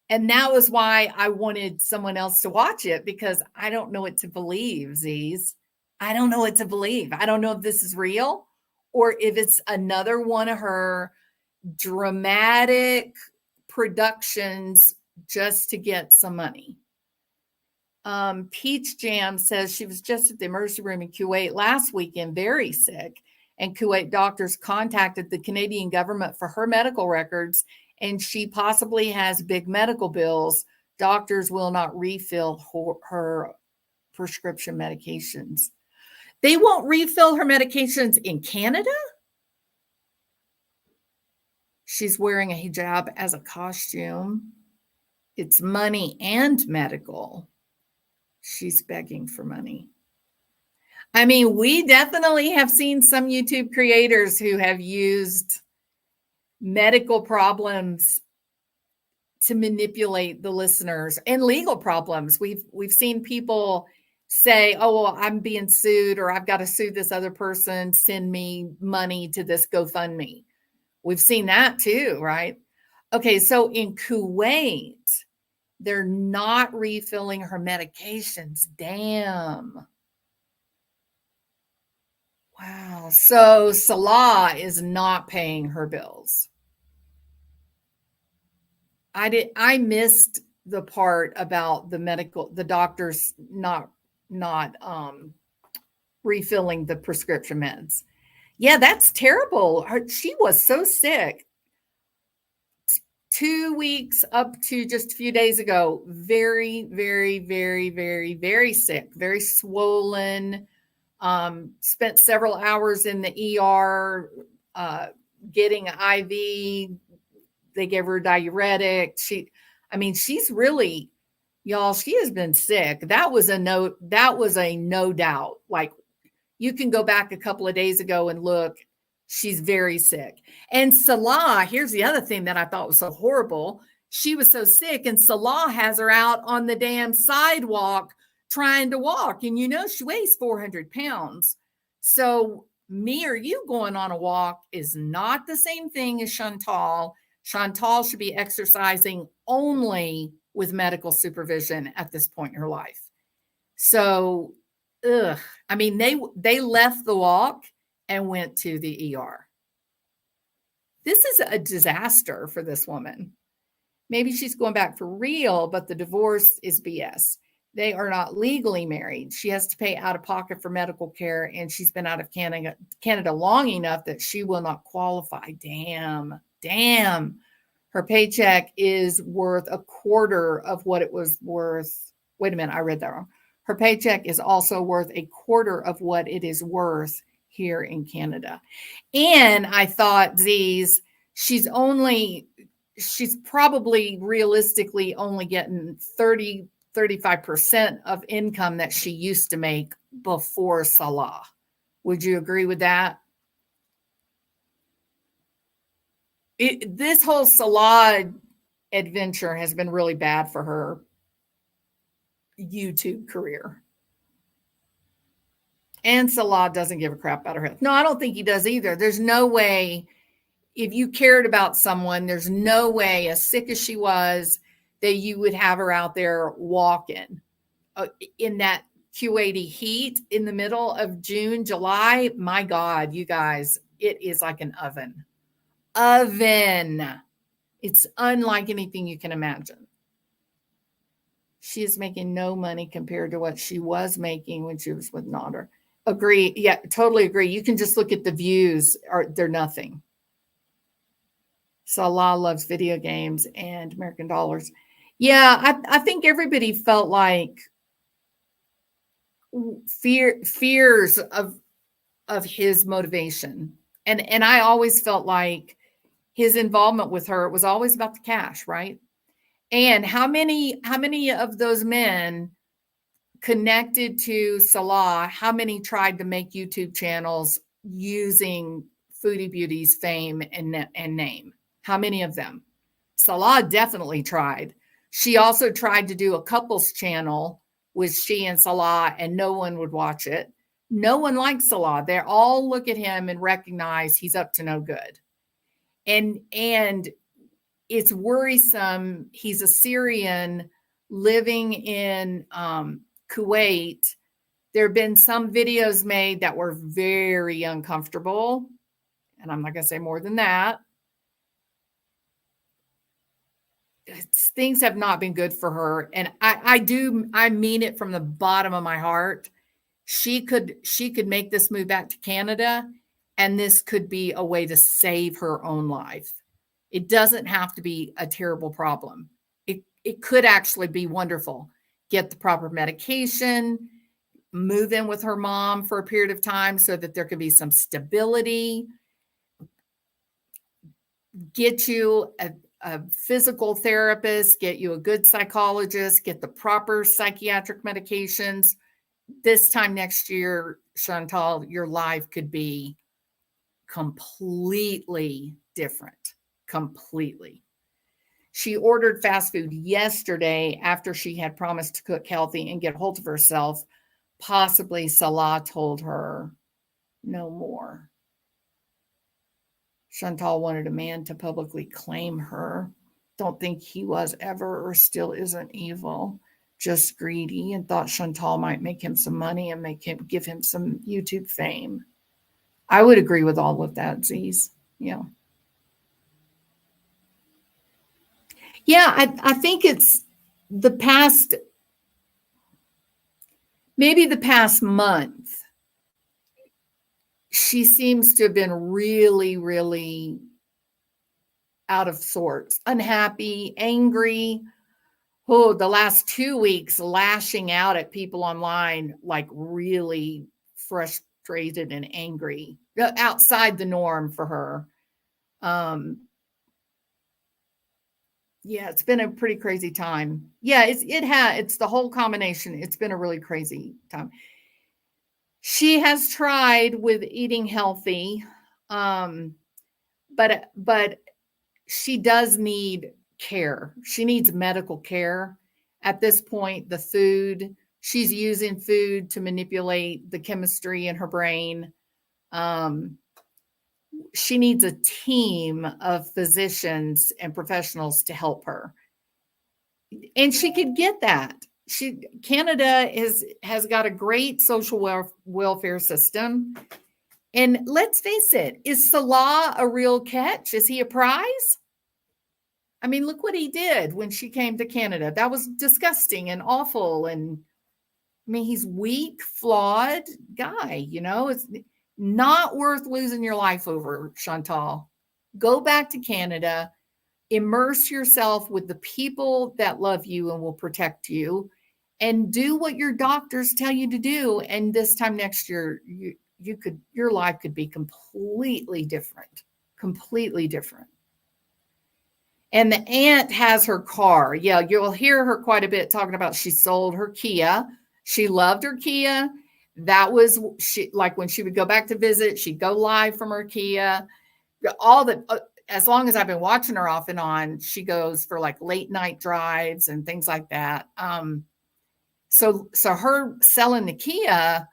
And that was why I wanted someone else to watch it, because I don't know what to believe, Z's. I don't know what to believe. I don't know if this is real or if it's another one of her dramatic productions just to get some money. Peach Jam says she was just at the emergency room in Kuwait last weekend, very sick, and Kuwait doctors contacted the Canadian government for her medical records, and she possibly has big medical bills. Doctors will not refill her prescription medications. They won't refill her medications in Canada? She's wearing a hijab as a costume. It's money and medical. She's begging for money. I mean, we definitely have seen some YouTube creators who have used medical problems to manipulate the listeners, and legal problems. We've seen people say, "Oh, well, I'm being sued, or I've got to sue this other person. Send me money to this GoFundMe." We've seen that too, right? Okay, so in Kuwait, they're not refilling her medications. Damn. Wow. So Salah is not paying her bills. I missed the part about the doctors not refilling the prescription meds. Yeah, that's terrible. She was so sick. 2 weeks up to just a few days ago, very, very, very, very, very sick, very swollen. Spent several hours in the ER getting an IV. They gave her a diuretic. She's really, y'all, she has been sick. That was a no doubt. Like, you can go back a couple of days ago and look. She's very sick. And Salah, here's the other thing that I thought was so horrible. She was so sick, and Salah has her out on the damn sidewalk trying to walk. And she weighs 400 pounds. So me or you going on a walk is not the same thing as Chantal. Chantal should be exercising only with medical supervision at this point in her life. So, I mean, they left the walk and went to the ER. This is a disaster for this woman. Maybe she's going back for real, but the divorce is BS. They are not legally married. She has to pay out of pocket for medical care, and she's been out of Canada long enough that she will not qualify. Damn. Her paycheck is worth a quarter of what it was worth. Wait a minute, I read that wrong. Her paycheck is also worth a quarter of what it is worth here in Canada. And I thought, she's probably realistically only getting 35% of income that she used to make before Salah. Would you agree with that? This whole Salah adventure has been really bad for her YouTube career. And Salah doesn't give a crap about her health. No, I don't think he does either. There's no way, if you cared about someone, there's no way, as sick as she was, that you would have her out there walking in that Kuwaiti heat in the middle of June, July. My God, you guys, it is like an oven. It's unlike anything you can imagine. She is making no money compared to what she was making when she was with Nodder. Agree. Yeah, totally agree. You can just look at the views, they're nothing. Salah loves video games and American dollars. Yeah, I think everybody felt like fears of his motivation. And I always felt like his involvement with her was always about the cash, right? And how many of those men connected to Salah, how many tried to make YouTube channels using Foodie Beauty's fame and name? How many of them? Salah definitely tried. She also tried to do a couples channel with she and Salah, and no one would watch it. No one likes Salah. They all look at him and recognize he's up to no good. And it's worrisome. He's a Syrian living in Kuwait. There have been some videos made that were very uncomfortable, and I'm not going to say more than that. Things have not been good for her, and I mean it from the bottom of my heart. She could make this move back to Canada, and this could be a way to save her own life. It doesn't have to be a terrible problem. It could actually be wonderful. Get the proper medication, move in with her mom for a period of time so that there could be some stability, get you a physical therapist, get you a good psychologist, get the proper psychiatric medications. This time next year, Chantal, your life could be completely different. Completely. She ordered fast food yesterday after she had promised to cook healthy and get a hold of herself. Possibly Salah told her no more. Chantal wanted a man to publicly claim her. Don't think he was ever or still isn't evil, just greedy, and thought Chantal might make him some money and give him some YouTube fame. I would agree with all of that, Z's. Yeah. Yeah, I think it's the past, maybe the past month, she seems to have been really, really out of sorts, unhappy, angry. Oh, the last 2 weeks lashing out at people online, like really frustrated and angry, outside the norm for her. Yeah, it's been a pretty crazy time. Yeah, it's the whole combination. It's been a really crazy time. She has tried with eating healthy, but she does need care. She needs medical care. At this point, the food, she's using food to manipulate the chemistry in her brain. She needs a team of physicians and professionals to help her. And she could get that. Canada has got a great social welfare system. And let's face it, is Salah a real catch? Is he a prize? I mean, look what he did when she came to Canada. That was disgusting and awful. And I mean, he's weak, flawed guy, it's not worth losing your life over, Chantal. Go back to Canada, immerse yourself with the people that love you and will protect you, and do what your doctors tell you to do. And this time next year, your life could be completely different. And the aunt has her car. Yeah, you'll hear her quite a bit talking about she sold her Kia. She loved her Kia. That was like when she would go back to visit, she'd go live from her Kia. As long as I've been watching her off and on, she goes for like late night drives and things like that. So her selling the Kia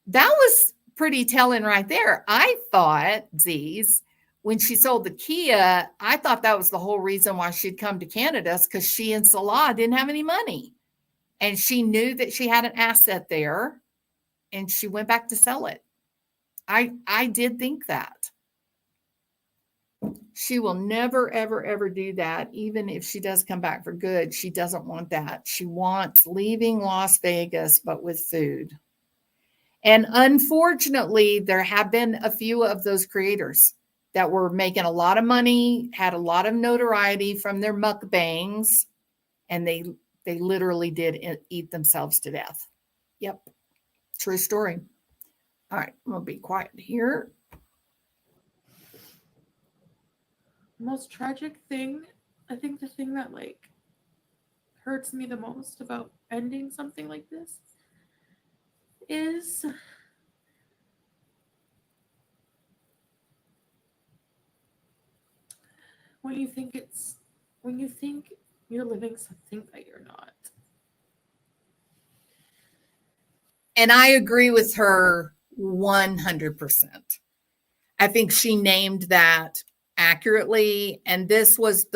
That was pretty telling right there. I thought, Z's, when she sold the Kia, I thought that was the whole reason why she'd come to Canada, because she and Salah didn't have any money. And she knew that she had an asset there and she went back to sell it. I did think that. She will never, ever, ever do that. Even if she does come back for good, she doesn't want that. She wants leaving Las Vegas, but with food. And unfortunately, there have been a few of those creators that were making a lot of money, had a lot of notoriety from their mukbangs, and they literally did eat themselves to death. Yep, true story. All right, I'm gonna be quiet here. Most tragic thing, I think the thing that like hurts me the most about ending something like this is when you think you're living something that you're not. And I agree with her 100%. I think she named that accurately. And this was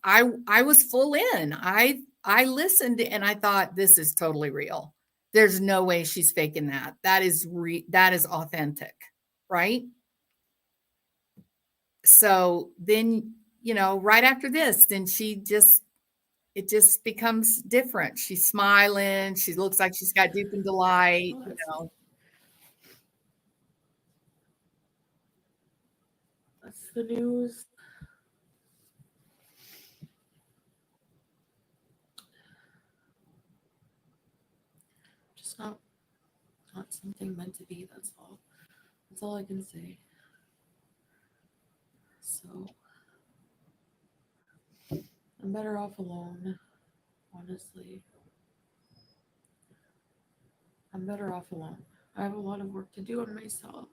I was full in. I listened and I thought, this is totally real. There's no way she's faking that. That is authentic, right? So then, right after this, then it just becomes different. She's smiling. She looks like she's got deep in delight, That's the news. Just not something meant to be. That's all I can say. So I'm better off alone, honestly. I'm better off alone. I have a lot of work to do on myself.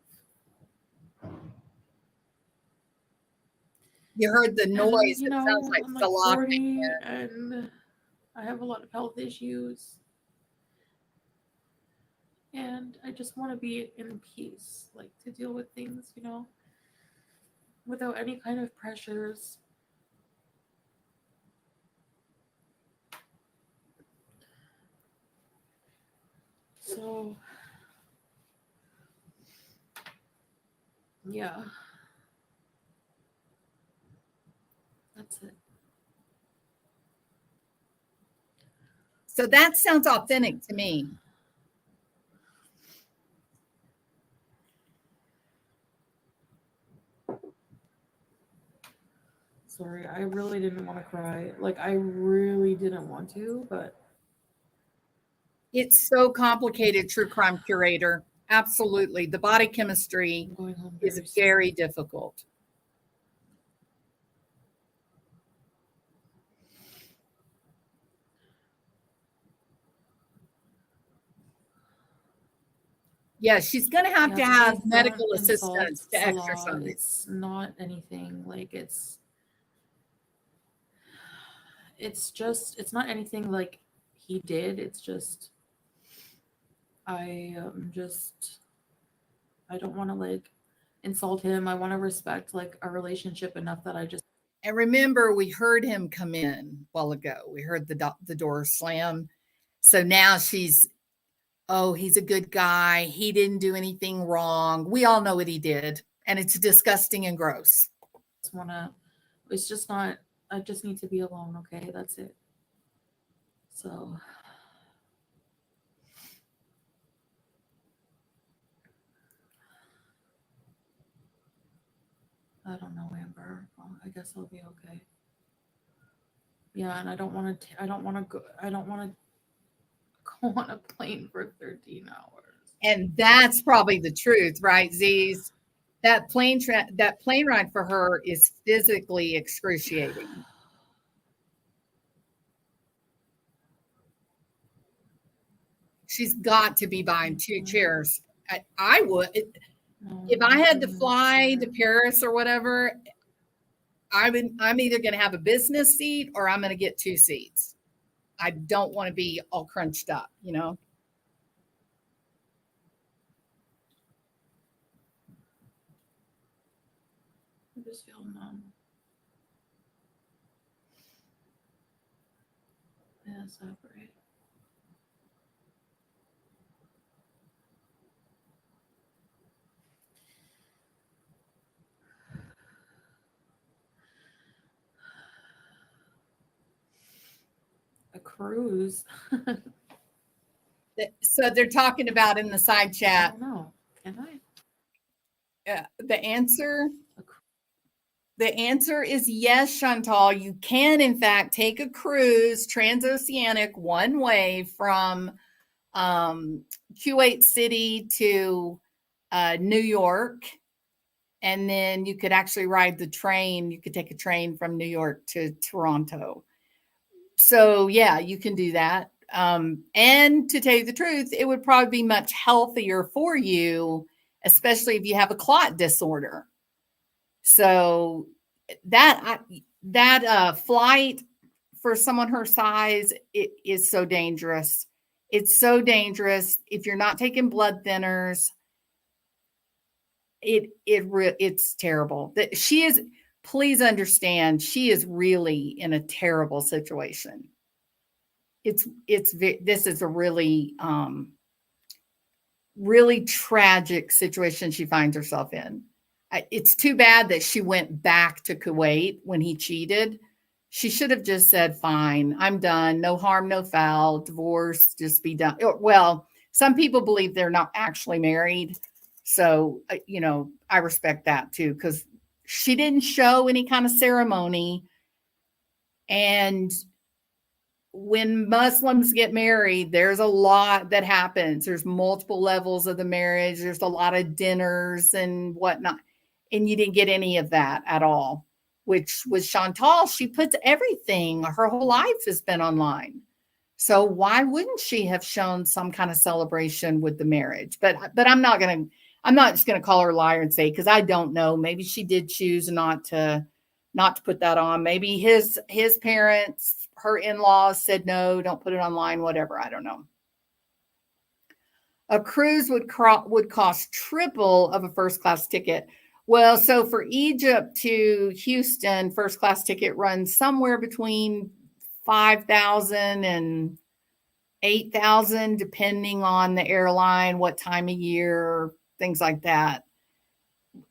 You heard the noise. And, It sounds like I'm like Salah. 40 and I have a lot of health issues. And I just want to be in peace, like to deal with things, without any kind of pressures. So, yeah. That's it. So that sounds authentic to me. Sorry, I really didn't want to cry. Like, I really didn't want to, but It's so complicated, true crime curator. Absolutely. The body chemistry I'm going home is soon. very difficult. Yeah, she's going to have to have Please medical don't insult assistance to Salah. exercise. It's not anything. Like, it's not anything like he did. It's just I I don't want to like insult him. I want to respect like our relationship enough that I just. And remember, we heard him come in a while ago. We heard the door slam. So now she's, oh, he's a good guy. He didn't do anything wrong. We all know what he did. And it's disgusting and gross. Want to. It's just not. I just need to be alone. Okay, that's it. So. I don't know, Amber. I guess I'll be okay. Yeah, and I don't want to. I don't want to go. I don't want to go on a plane for 13 hours. And that's probably the truth, right, Z's? That plane ride for her is physically excruciating. She's got to be buying 2 chairs. I would, if I had to fly to Paris or whatever, I'm either going to have a business seat or I'm going to get 2 seats. I don't want to be all crunched up. That's separate. A cruise. So they're talking about in the side I chat. don't know. Can I? The answer A cru- The answer is yes, Chantal. You can, in fact, take a cruise transoceanic one way from Kuwait City to New York. And then you could actually ride the train. You could take a train from New York to Toronto. So, yeah, you can do that. And to tell you the truth, it would probably be much healthier for you, especially if you have a clot disorder. So that flight for someone her size, it is so dangerous. It's so dangerous if you're not taking blood thinners. It's terrible. That she is. Please understand, she is really in a terrible situation. This is a really tragic situation she finds herself in. It's too bad that she went back to Kuwait when he cheated. She should have just said, fine, I'm done. No harm, no foul. Divorce, just be done. Well, some people believe they're not actually married. So, I respect that too, because she didn't show any kind of ceremony. And when Muslims get married, there's a lot that happens. There's multiple levels of the marriage. There's a lot of dinners and whatnot. And you didn't get any of that at all, which with Chantal, she puts everything. Her whole life has been online. So why wouldn't she have shown some kind of celebration with the marriage? But I'm not just gonna call her a liar and say, because I don't know. Maybe she did choose not to put that on. Maybe his parents, her in-laws said no, don't put it online, whatever. I don't know. A cruise would cost triple of a first class ticket. Well, so for Egypt to Houston, first class ticket runs somewhere between 5,000 and 8,000, depending on the airline, what time of year, things like that.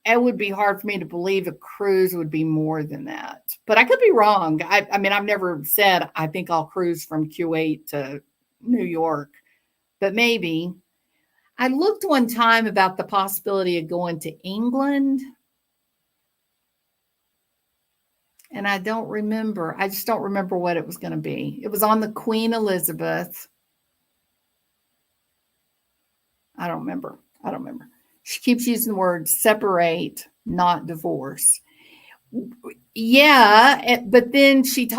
It would be hard for me to believe a cruise would be more than that, but I could be wrong. I mean, I've never said I think I'll cruise from Kuwait to New York, but maybe. I looked one time about the possibility of going to England, and I don't remember. I just don't remember what it was going to be. It was on the Queen Elizabeth. I don't remember. She keeps using the word separate, not divorce. Yeah, but then she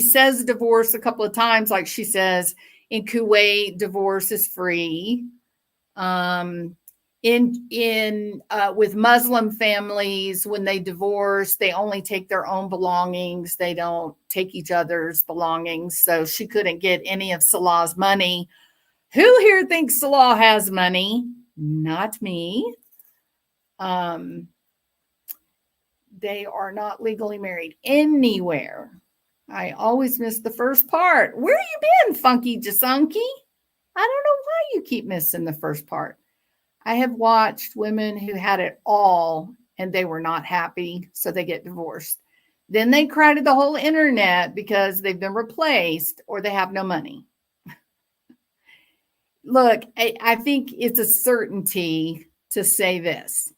says divorce a couple of times, like she says in Kuwait, divorce is free. In with Muslim families, when they divorce, they only take their own belongings. They don't take each other's belongings. So she couldn't get any of Salah's money. Who here thinks Salah has money? Not me. They are not legally married anywhere. I always miss the first part. Where you been, Funky Jasunky? I don't know why you keep missing the first part. I have watched women who had it all and they were not happy, so they get divorced. Then they cry to the whole internet because they've been replaced or they have no money. Look, I think it's a certainty to say this.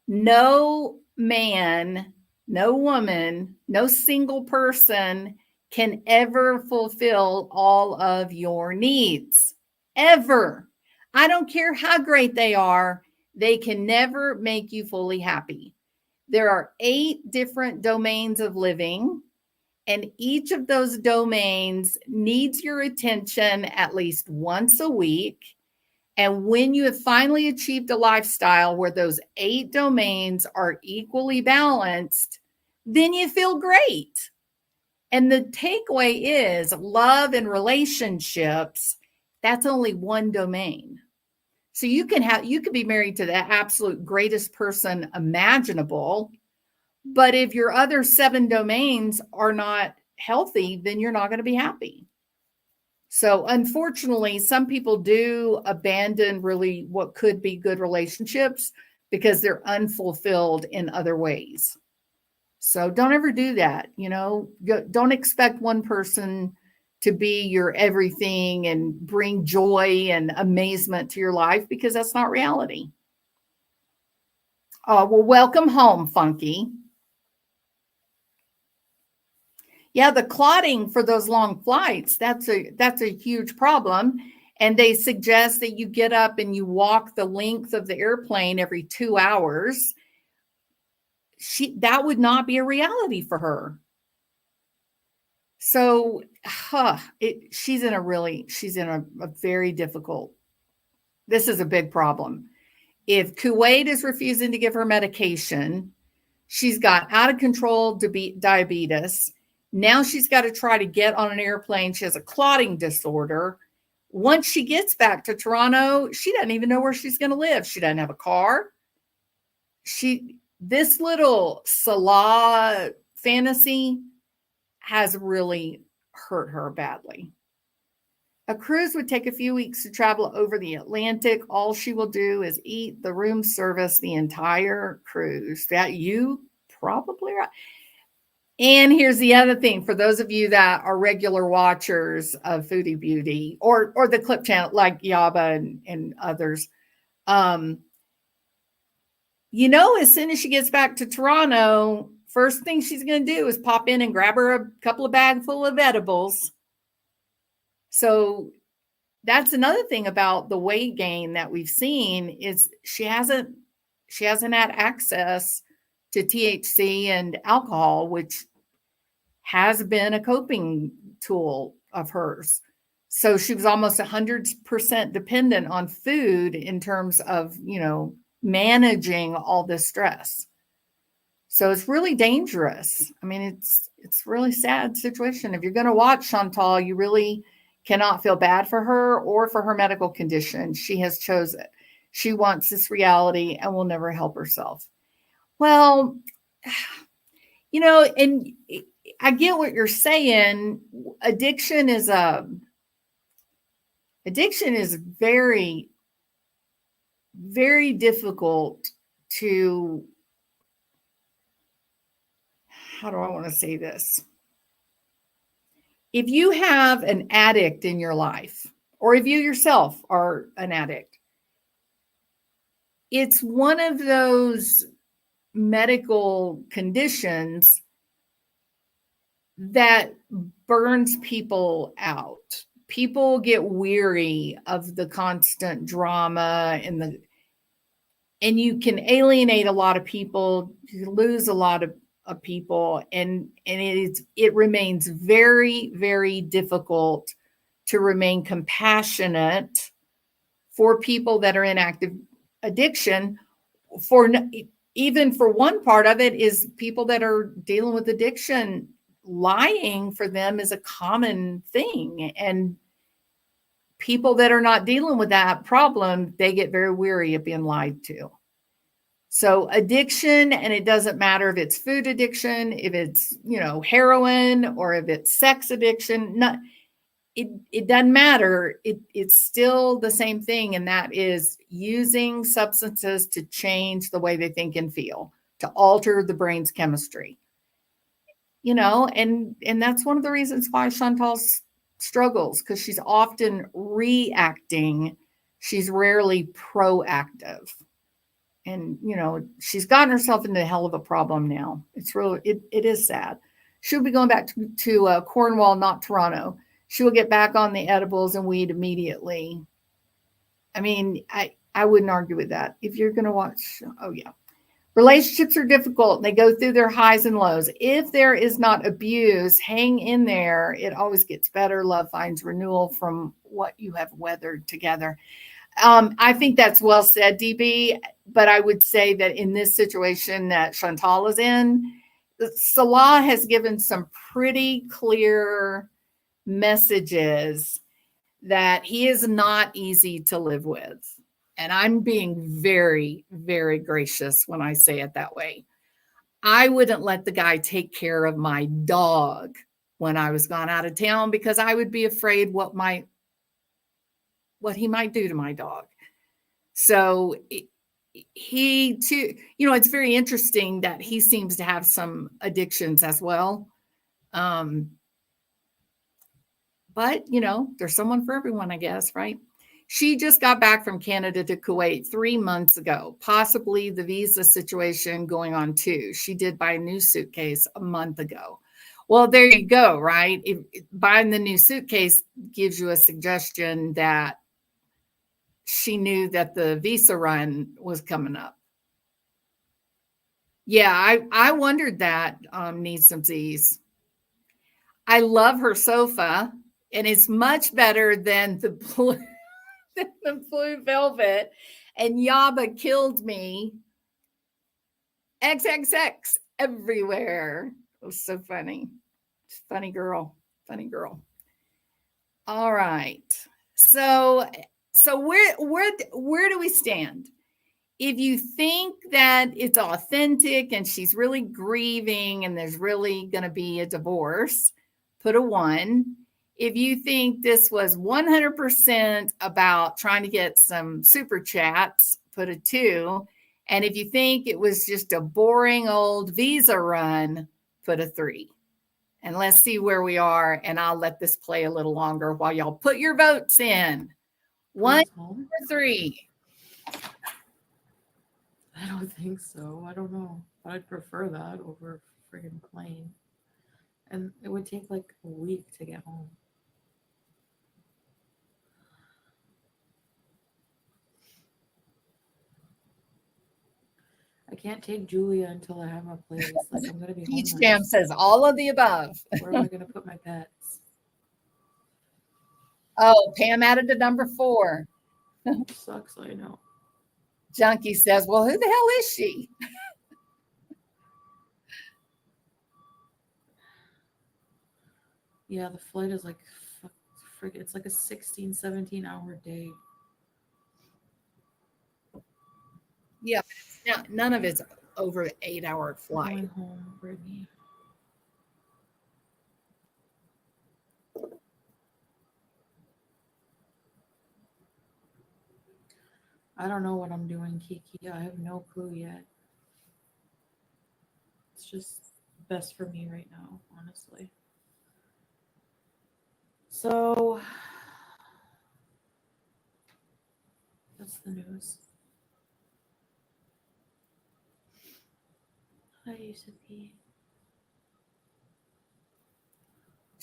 No man, no woman, no single person can ever fulfill all of your needs. Ever. I don't care how great they are, they can never make you fully happy. There are 8 different domains of living, and each of those domains needs your attention at least once a week. And when you have finally achieved a lifestyle where those 8 domains are equally balanced, then you feel great. And the takeaway is love and relationships, that's only one domain. So you could be married to the absolute greatest person imaginable, but if your other 7 domains are not healthy, then you're not going to be happy. So unfortunately, some people do abandon really what could be good relationships because they're unfulfilled in other ways. So don't ever do that. Don't expect one person to be your everything and bring joy and amazement to your life, because that's not reality. Well, welcome home, Funky. Yeah, the clotting for those long flights, that's a huge problem. And they suggest that you get up and you walk the length of the airplane every 2 hours. That would not be a reality for her. So, she's in a very difficult. This is a big problem. If Kuwait is refusing to give her medication, she's got out of control diabetes. Now she's got to try to get on an airplane. She has a clotting disorder. Once she gets back to Toronto, she doesn't even know where she's going to live. She doesn't have a car. This little Salah fantasy has really hurt her badly. A cruise would take a few weeks to travel over the Atlantic. All she will do is eat the room service the entire cruise. That you probably right. And here's the other thing for those of you that are regular watchers of Foodie Beauty or the clip channel like Yaba and others. As soon as she gets back to Toronto, first thing she's going to do is pop in and grab her a couple of bags full of edibles. So that's another thing about the weight gain that we've seen is she hasn't had access to THC and alcohol, which has been a coping tool of hers. So she was almost 100% dependent on food in terms of, managing all this stress. So it's really dangerous. I mean, it's really sad situation. If you're going to watch Chantal, you really cannot feel bad for her or for her medical condition. She has chosen it. She wants this reality and will never help herself. Well, and I get what you're saying. Addiction is very, very difficult to, how do I want to say this? If you have an addict in your life, or if you yourself are an addict, it's one of those medical conditions that burns people out. People get weary of the constant drama and you can alienate a lot of people, you lose a lot of people, and it remains very, very difficult to remain compassionate for people that are in active addiction. Even for one part of it is people that are dealing with addiction, lying for them is a common thing. And people that are not dealing with that problem, they get very weary of being lied to. So addiction, and it doesn't matter if it's food addiction, if it's, heroin, or if it's sex addiction, it doesn't matter. It's still the same thing. And that is using substances to change the way they think and feel, to alter the brain's chemistry. And that's one of the reasons why Chantal struggles, because she's often reacting. She's rarely proactive. And, she's gotten herself into a hell of a problem now. It's really, it is sad. She'll be going back to Cornwall, not Toronto. She will get back on the edibles and weed immediately. I mean, I wouldn't argue with that. If you're going to watch, oh yeah. Relationships are difficult. They go through their highs and lows. If there is not abuse, hang in there. It always gets better. Love finds renewal from what you have weathered together. I think that's well said, DB. But I would say that in this situation that Chantal is in, Salah has given some pretty clear messages that he is not easy to live with. And I'm being very, very gracious when I say it that way. I wouldn't let the guy take care of my dog when I was gone out of town because I would be afraid what he might do to my dog. So he too, it's very interesting that he seems to have some addictions as well. But there's someone for everyone, I guess, right? She just got back from Canada to Kuwait 3 months ago, possibly the visa situation going on too. She did buy a new suitcase a month ago. Well, there you go, right? Buying the new suitcase gives you a suggestion that she knew that the visa run was coming up. Yeah, I wondered that, needs some Z's. I love her sofa, and it's much better than the blue, than the blue velvet. And Yaba killed me. XXX everywhere. It was so funny. Funny girl. Funny girl. All right. So where do we stand? If you think that it's authentic and she's really grieving and there's really going to be a divorce, put a 1. If you think this was 100% about trying to get some super chats, put a 2. And if you think it was just a boring old visa run, put a 3. And let's see where we are. And I'll let this play a little longer while y'all put your votes in. 1 or 3. I don't think so. I don't know. But I'd prefer that over friggin' plane. And it would take like a week to get home. I can't take Julia until I have a place. Like I'm gonna be Peach homeless. Jam says all of the above. Where am I gonna put my pets? Oh, Pam added to number 4. Sucks, I know. Junkie says, well, who the hell is she? Yeah, the flight is like, it's like a 16, 17-hour day. Yeah, none of it's over an 8-hour flight. Going home, Brittany. I don't know what I'm doing, Kiki. I have no clue yet. It's just best for me right now, honestly. So that's the news. Hi, Yusufi.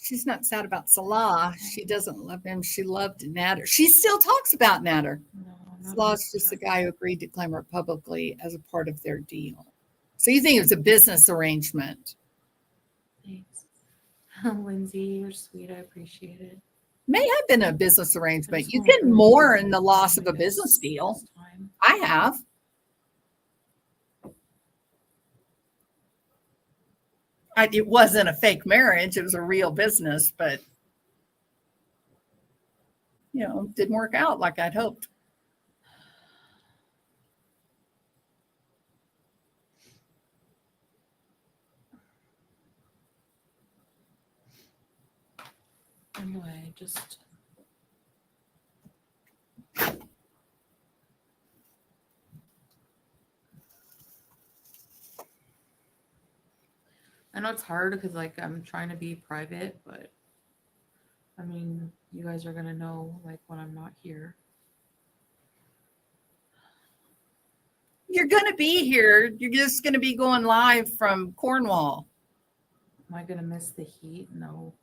She's not sad about Salah. She doesn't love him. She loved Nader. She still talks about Nader. No, Salah's just the guy who agreed to claim her publicly as a part of their deal. So you think it was a business arrangement? Thanks. Lindsay, you're sweet. I appreciate it. May have been a business arrangement. You can mourn the loss of a business deal. I have. It wasn't a fake marriage. It was a real business, but didn't work out like I'd hoped. Anyway, just I know it's hard because like I'm trying to be private, but I mean, you guys are gonna know like when I'm not here. You're going to be here. You're just going to be going live from Cornwall. Am I gonna miss the heat? No.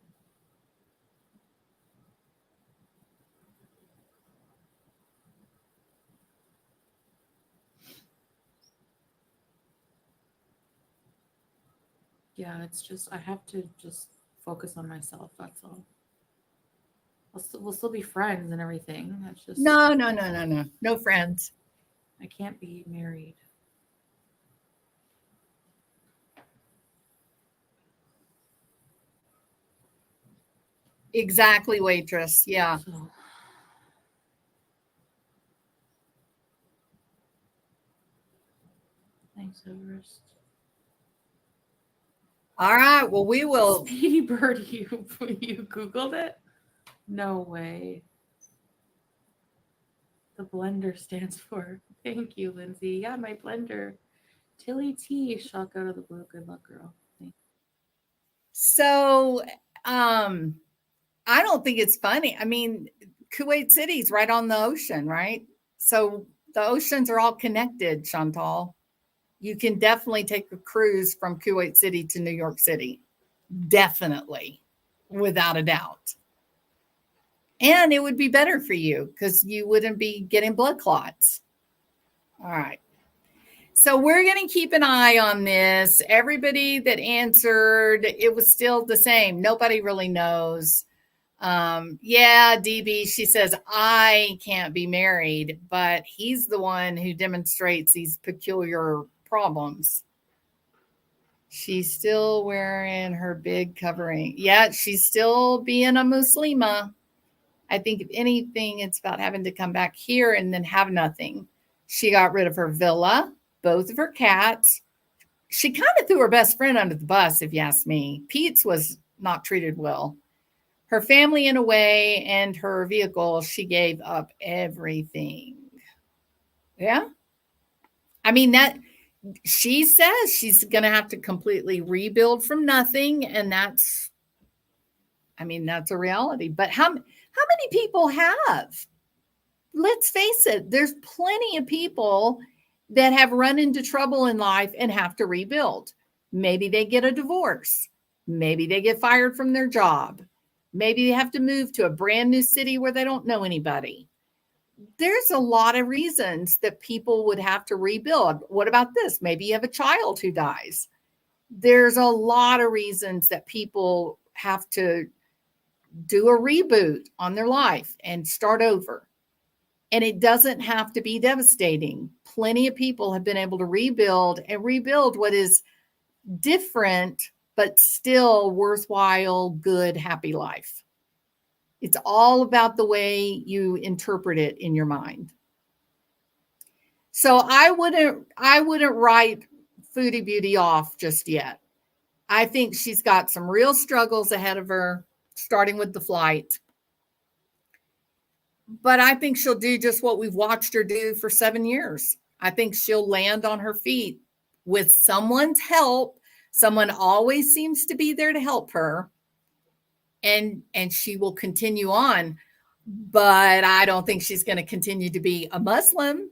Yeah, it's just I have to just focus on myself. That's all. We'll still be friends and everything. That's just No friends. I can't be married. Exactly, waitress. Yeah. So, thanks, Everest. All right. Well, we will. Speedy Bird, you Googled it? No way. The blender stands for. Thank you, Lindsay. Yeah, my blender. Tilly T shall go to the blue. Good luck, girl. So, I don't think it's funny. I mean, Kuwait City's right on the ocean, right? So the oceans are all connected, Chantal. You can definitely take a cruise from Kuwait City to New York City. Definitely, without a doubt. And it would be better for you because you wouldn't be getting blood clots. All right. So we're going to keep an eye on this. Everybody that answered, it was still the same. Nobody really knows. Yeah, DB, she says, I can't be married, but he's the one who demonstrates these peculiar problems. She's still wearing her big covering. Yeah, she's still being a Muslima. I think if anything, it's about having to come back here and then have nothing. She got rid of her villa, both of her cats. She kind of threw her best friend under the bus, if you ask me. Pete's was not treated well. Her family in a way and her vehicle, she gave up everything. Yeah. I mean, that she says she's going to have to completely rebuild from nothing. And that's, I mean, that's a reality. But how many people have? Let's face it, there's plenty of people that have run into trouble in life and have to rebuild. Maybe they get a divorce. Maybe they get fired from their job. Maybe they have to move to a brand new city where they don't know anybody. There's a lot of reasons that people would have to rebuild. What about this? Maybe you have a child who dies. There's a lot of reasons that people have to do a reboot on their life and start over. And it doesn't have to be devastating. Plenty of people have been able to rebuild and rebuild what is different, but still worthwhile, good, happy life. It's all about the way you interpret it in your mind. So I wouldn't write Foodie Beauty off just yet. I think she's got some real struggles ahead of her, starting with the flight. But I think she'll do just what we've watched her do for 7 years. I think she'll land on her feet with someone's help. Someone always seems to be there to help her. And she will continue on. But I don't think she's going to continue to be a Muslim.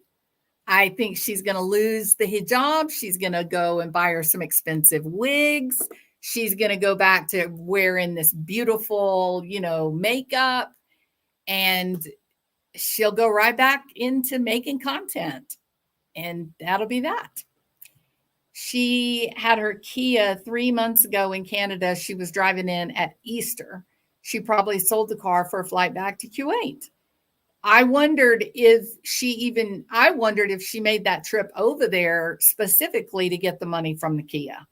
I think she's going to lose the hijab. She's going to go and buy her some expensive wigs. She's going to go back to wearing this beautiful, makeup. And she'll go right back into making content. And that'll be that. She had her Kia 3 months ago in Canada. She was driving in at Easter. She probably sold the car for a flight back to Kuwait. I wondered if she made that trip over there specifically to get the money from the Kia.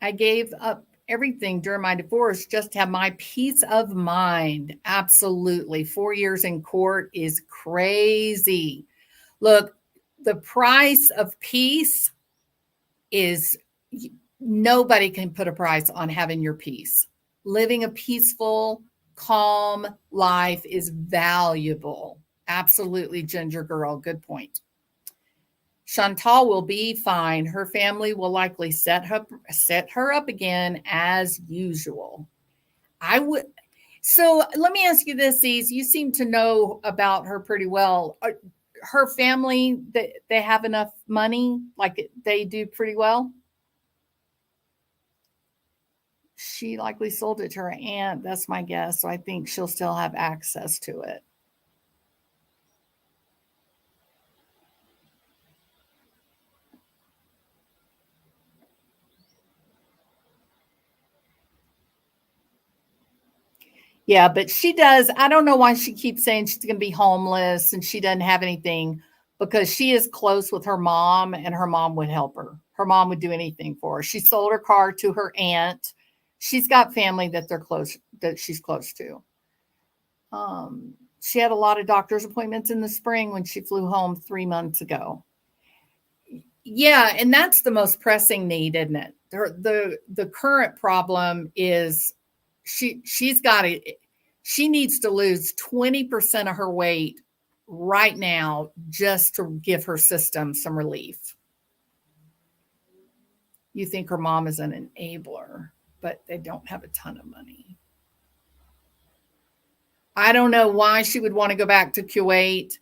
I gave up everything during my divorce just to have my peace of mind. Absolutely. 4 years in court is crazy. Look, the price of peace is nobody can put a price on having your peace. Living a peaceful, calm life is valuable. Absolutely, Ginger Girl. Good point. Chantal will be fine. Her family will likely set her up again as usual. So let me ask you this, Ease. You seem to know about her pretty well. Her family, they have enough money, like they do pretty well? She likely sold it to her aunt. That's my guess. So I think she'll still have access to it. Yeah, but she does. I don't know why she keeps saying she's going to be homeless and she doesn't have anything, because she is close with her mom and her mom would help her. Her mom would do anything for her. She sold her car to her aunt. She's got family that she's close to. She had a lot of doctor's appointments in the spring when she flew home 3 months ago. Yeah, and that's the most pressing need, isn't it? The current problem is she's got to she needs to lose 20% of her weight right now just to give her system some relief. You think her mom is an enabler, but they don't have a ton of money. I don't know why she would want to go back to Kuwait.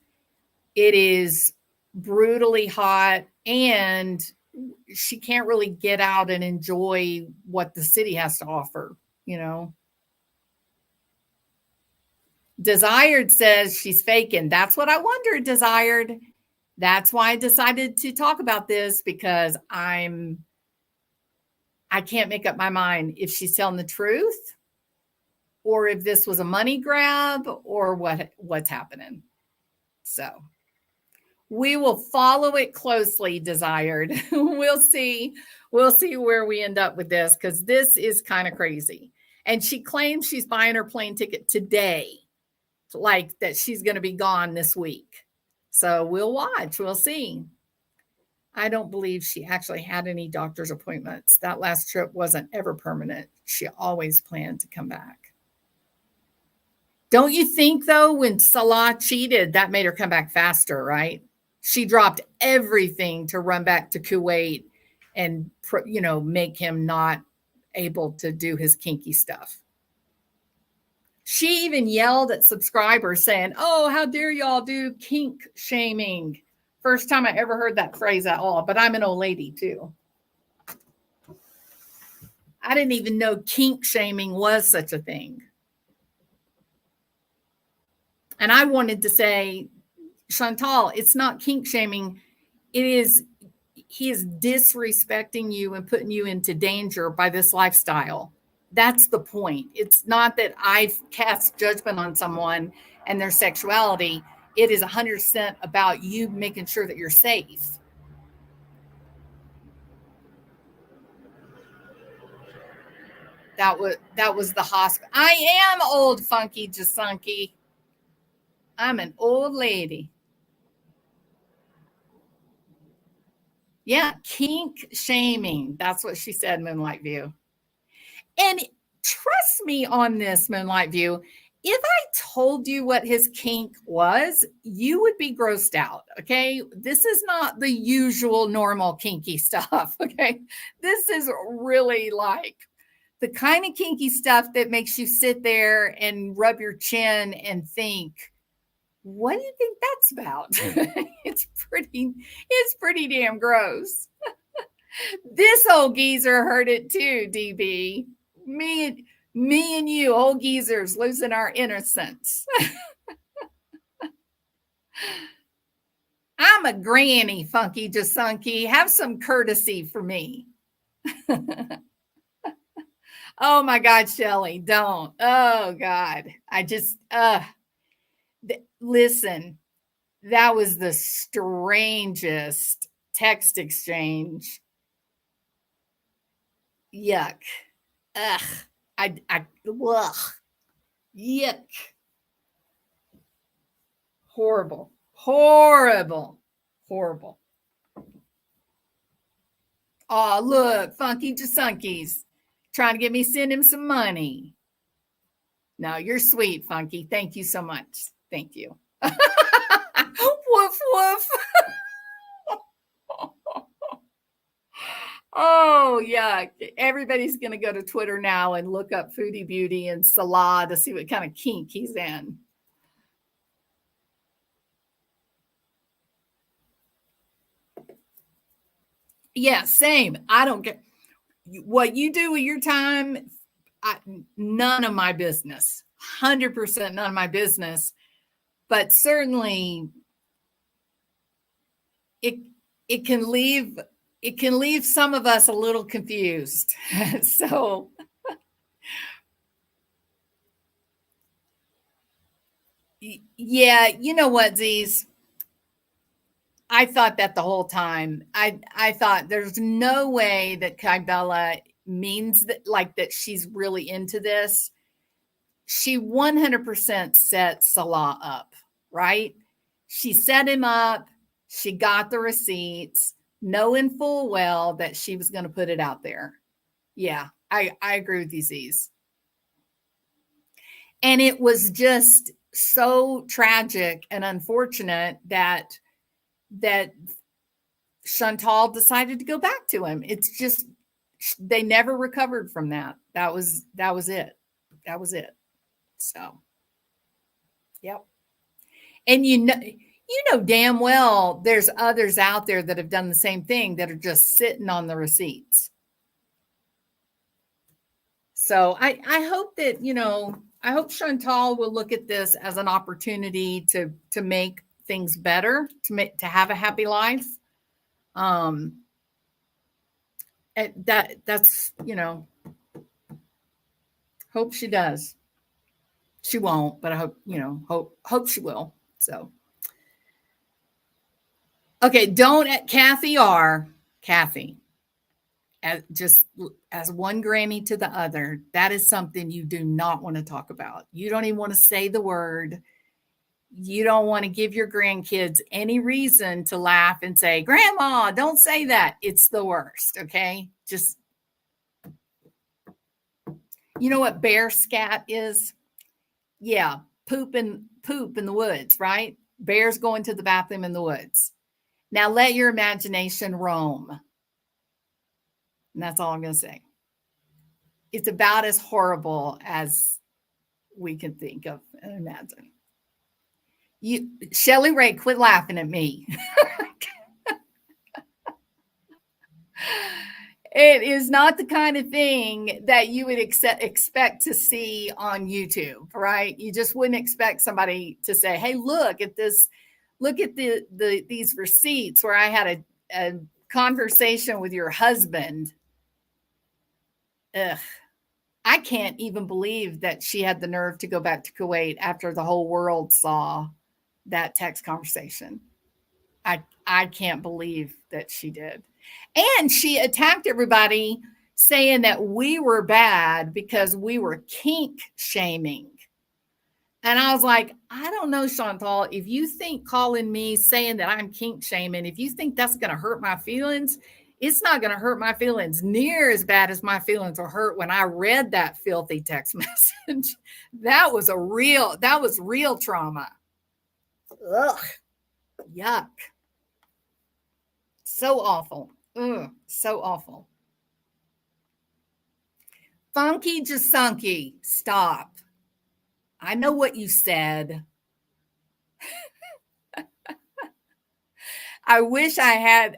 It is brutally hot and she can't really get out and enjoy what the city has to offer, you know. Desired says she's faking. That's what I wondered, Desired. That's why I decided to talk about this because I can't make up my mind if she's telling the truth or if this was a money grab or what's happening. So we will follow it closely, Desired. We'll see where we end up with this because this is kind of crazy. And she claims she's buying her plane ticket today, like that she's going to be gone this week. So we'll watch. We'll see. I don't believe she actually had any doctor's appointments. That last trip wasn't ever permanent. She always planned to come back. Don't you think, though, when Salah cheated, that made her come back faster, right? She dropped everything to run back to Kuwait and, make him not able to do his kinky stuff. She even yelled at subscribers saying, "Oh, how dare y'all do kink shaming." First time I ever heard that phrase at all, but I'm an old lady too. I didn't even know kink shaming was such a thing. And I wanted to say, Chantal, it's not kink shaming. He is disrespecting you and putting you into danger by this lifestyle. That's the point. It's not that I've cast judgment on someone and their sexuality. It is 100% about you making sure that you're safe. That was the hospital. I am old, funky Jasunky. I'm an old lady. Yeah, kink shaming. That's what she said, Moonlight View. And trust me on this, Moonlight View. If I told you what his kink was, you would be grossed out. Okay. This is not the usual normal kinky stuff. Okay. This is really like the kind of kinky stuff that makes you sit there and rub your chin and think, what do you think that's about? It's pretty damn gross. This old geezer heard it too, DB. Me and you, old geezers, losing our innocence. I'm a granny, Funky Jasunky. Have some courtesy for me. Oh my God, Shelly, don't. Oh God. Listen, that was the strangest text exchange. Yuck. Ugh. Ugh. Yuck. Horrible. Horrible. Horrible. Oh, look, Funky Jasunkies trying to get me send him some money. No, you're sweet, Funky. Thank you so much. Thank you. Woof, woof. Oh, yeah. Everybody's going to go to Twitter now and look up Foodie Beauty and Salah to see what kind of kink he's in. Yeah, same. I don't get what you do with your time. None of my business. 100% none of my business. But certainly, it can leave some of us a little confused. So yeah, you know what, Z's? I thought that the whole time. I thought there's no way that Kybella means that, like, that she's really into this. She 100% set Salah up, right? She set him up. She got the receipts. knowing full well that she was going to put it out there. Yeah, I agree with you, Z's. And it was just so tragic and unfortunate that Chantal decided to go back to him. It's just they never recovered from that. That was it. That was it. So, yep. And you know damn well there's others out there that have done the same thing that are just sitting on the receipts. So I hope that, I hope Chantal will look at this as an opportunity to make things better, to have a happy life. That's, hope she does. She won't, but I hope, hope she will. So, okay, don't Kathy R. Kathy, just as one granny to the other, that is something you do not want to talk about. You don't even want to say the word. You don't want to give your grandkids any reason to laugh and say, Grandma, don't say that. It's the worst. Okay. Just, you know what bear scat is? Yeah. Poop in the woods, right? Bears going to the bathroom in the woods. Now let your imagination roam. And that's all I'm going to say. It's about as horrible as we can think of and imagine. Shelly Ray, quit laughing at me. It is not the kind of thing that you would expect to see on YouTube, right? You just wouldn't expect somebody to say, "Hey, look at this! Look at these receipts where I had a conversation with your husband." Ugh. I can't even believe that she had the nerve to go back to Kuwait after the whole world saw that text conversation. I can't believe that she did. And she attacked everybody saying that we were bad because we were kink shaming. And I was like, I don't know, Chantal, if you think calling me saying that I'm kink shaming, if you think that's going to hurt my feelings, it's not going to hurt my feelings near as bad as my feelings were hurt when I read that filthy text message. That was real trauma. Ugh, yuck. So awful. Ugh, so awful. Funky Jasunky, stop. I know what you said. I wish I had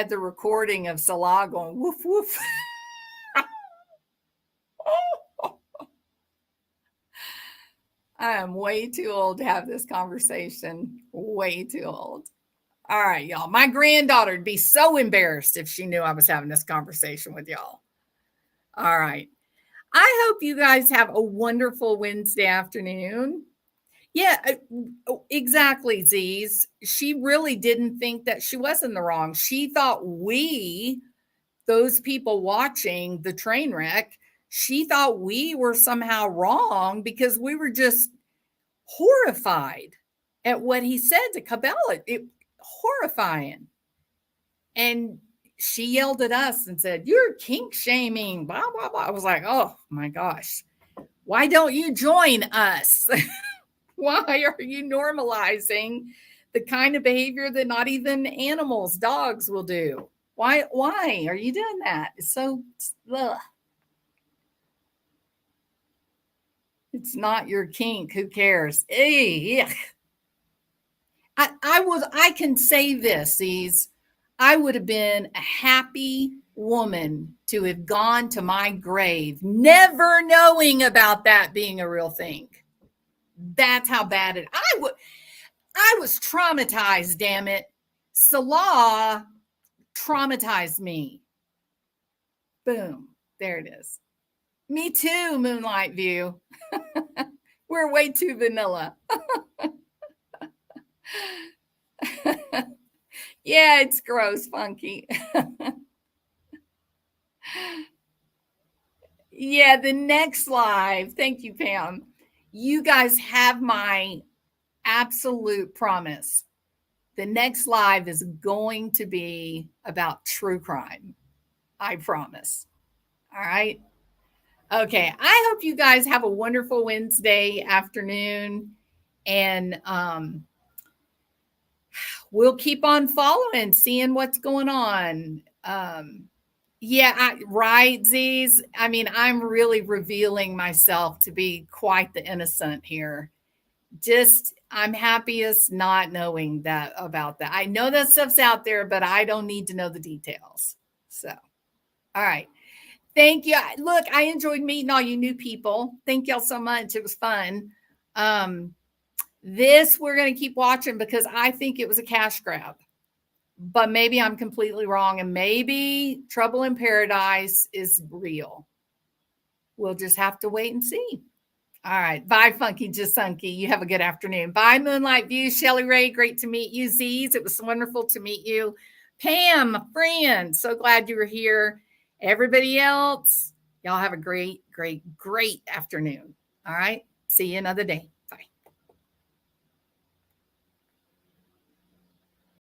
the recording of Salah going woof woof. I am way too old to have this conversation. Way too old. All right, y'all. My granddaughter would be so embarrassed if she knew I was having this conversation with y'all. All right. I hope you guys have a wonderful Wednesday afternoon. Yeah, exactly, Z's. She really didn't think that she was in the wrong. She thought those people watching the train wreck, she thought we were somehow wrong because we were just horrified at what he said to Cabela. Horrifying. And she yelled at us and said, "You're kink shaming, blah, blah, blah." I was like, oh my gosh, why don't you join us? Why are you normalizing the kind of behavior that not even animals, dogs will do? Why are you doing that? It's so, ugh. It's not your kink. Who cares? Ugh. I can say this, I would have been a happy woman to have gone to my grave, never knowing about that being a real thing. That's how bad I was traumatized, damn it. Salah traumatized me. Boom. There it is. Me too, Moonlight View. We're way too vanilla. Yeah, it's gross, Funky. Yeah, the next live. Thank you, Pam. You guys have my absolute promise The next live is going to be about true crime. I promise. All right. Okay. I hope you guys have a wonderful Wednesday afternoon. And we'll keep on following, seeing what's going on. Yeah, right, Z's. I mean, I'm really revealing myself to be quite the innocent here. Just, I'm happiest not knowing that about that. I know that stuff's out there, but I don't need to know the details. So, all right. Thank you. Look, I enjoyed meeting all you new people. Thank y'all so much. It was fun. This we're going to keep watching because I think it was a cash grab, but maybe I'm completely wrong. And maybe Trouble in Paradise is real. We'll just have to wait and see. All right. Bye, Funky Jasunky. You have a good afternoon. Bye, Moonlight View. Shelly Ray, great to meet you. Z's, it was wonderful to meet you. Pam, friend, so glad you were here. Everybody else, y'all have a great, great, great afternoon. All right. See you another day.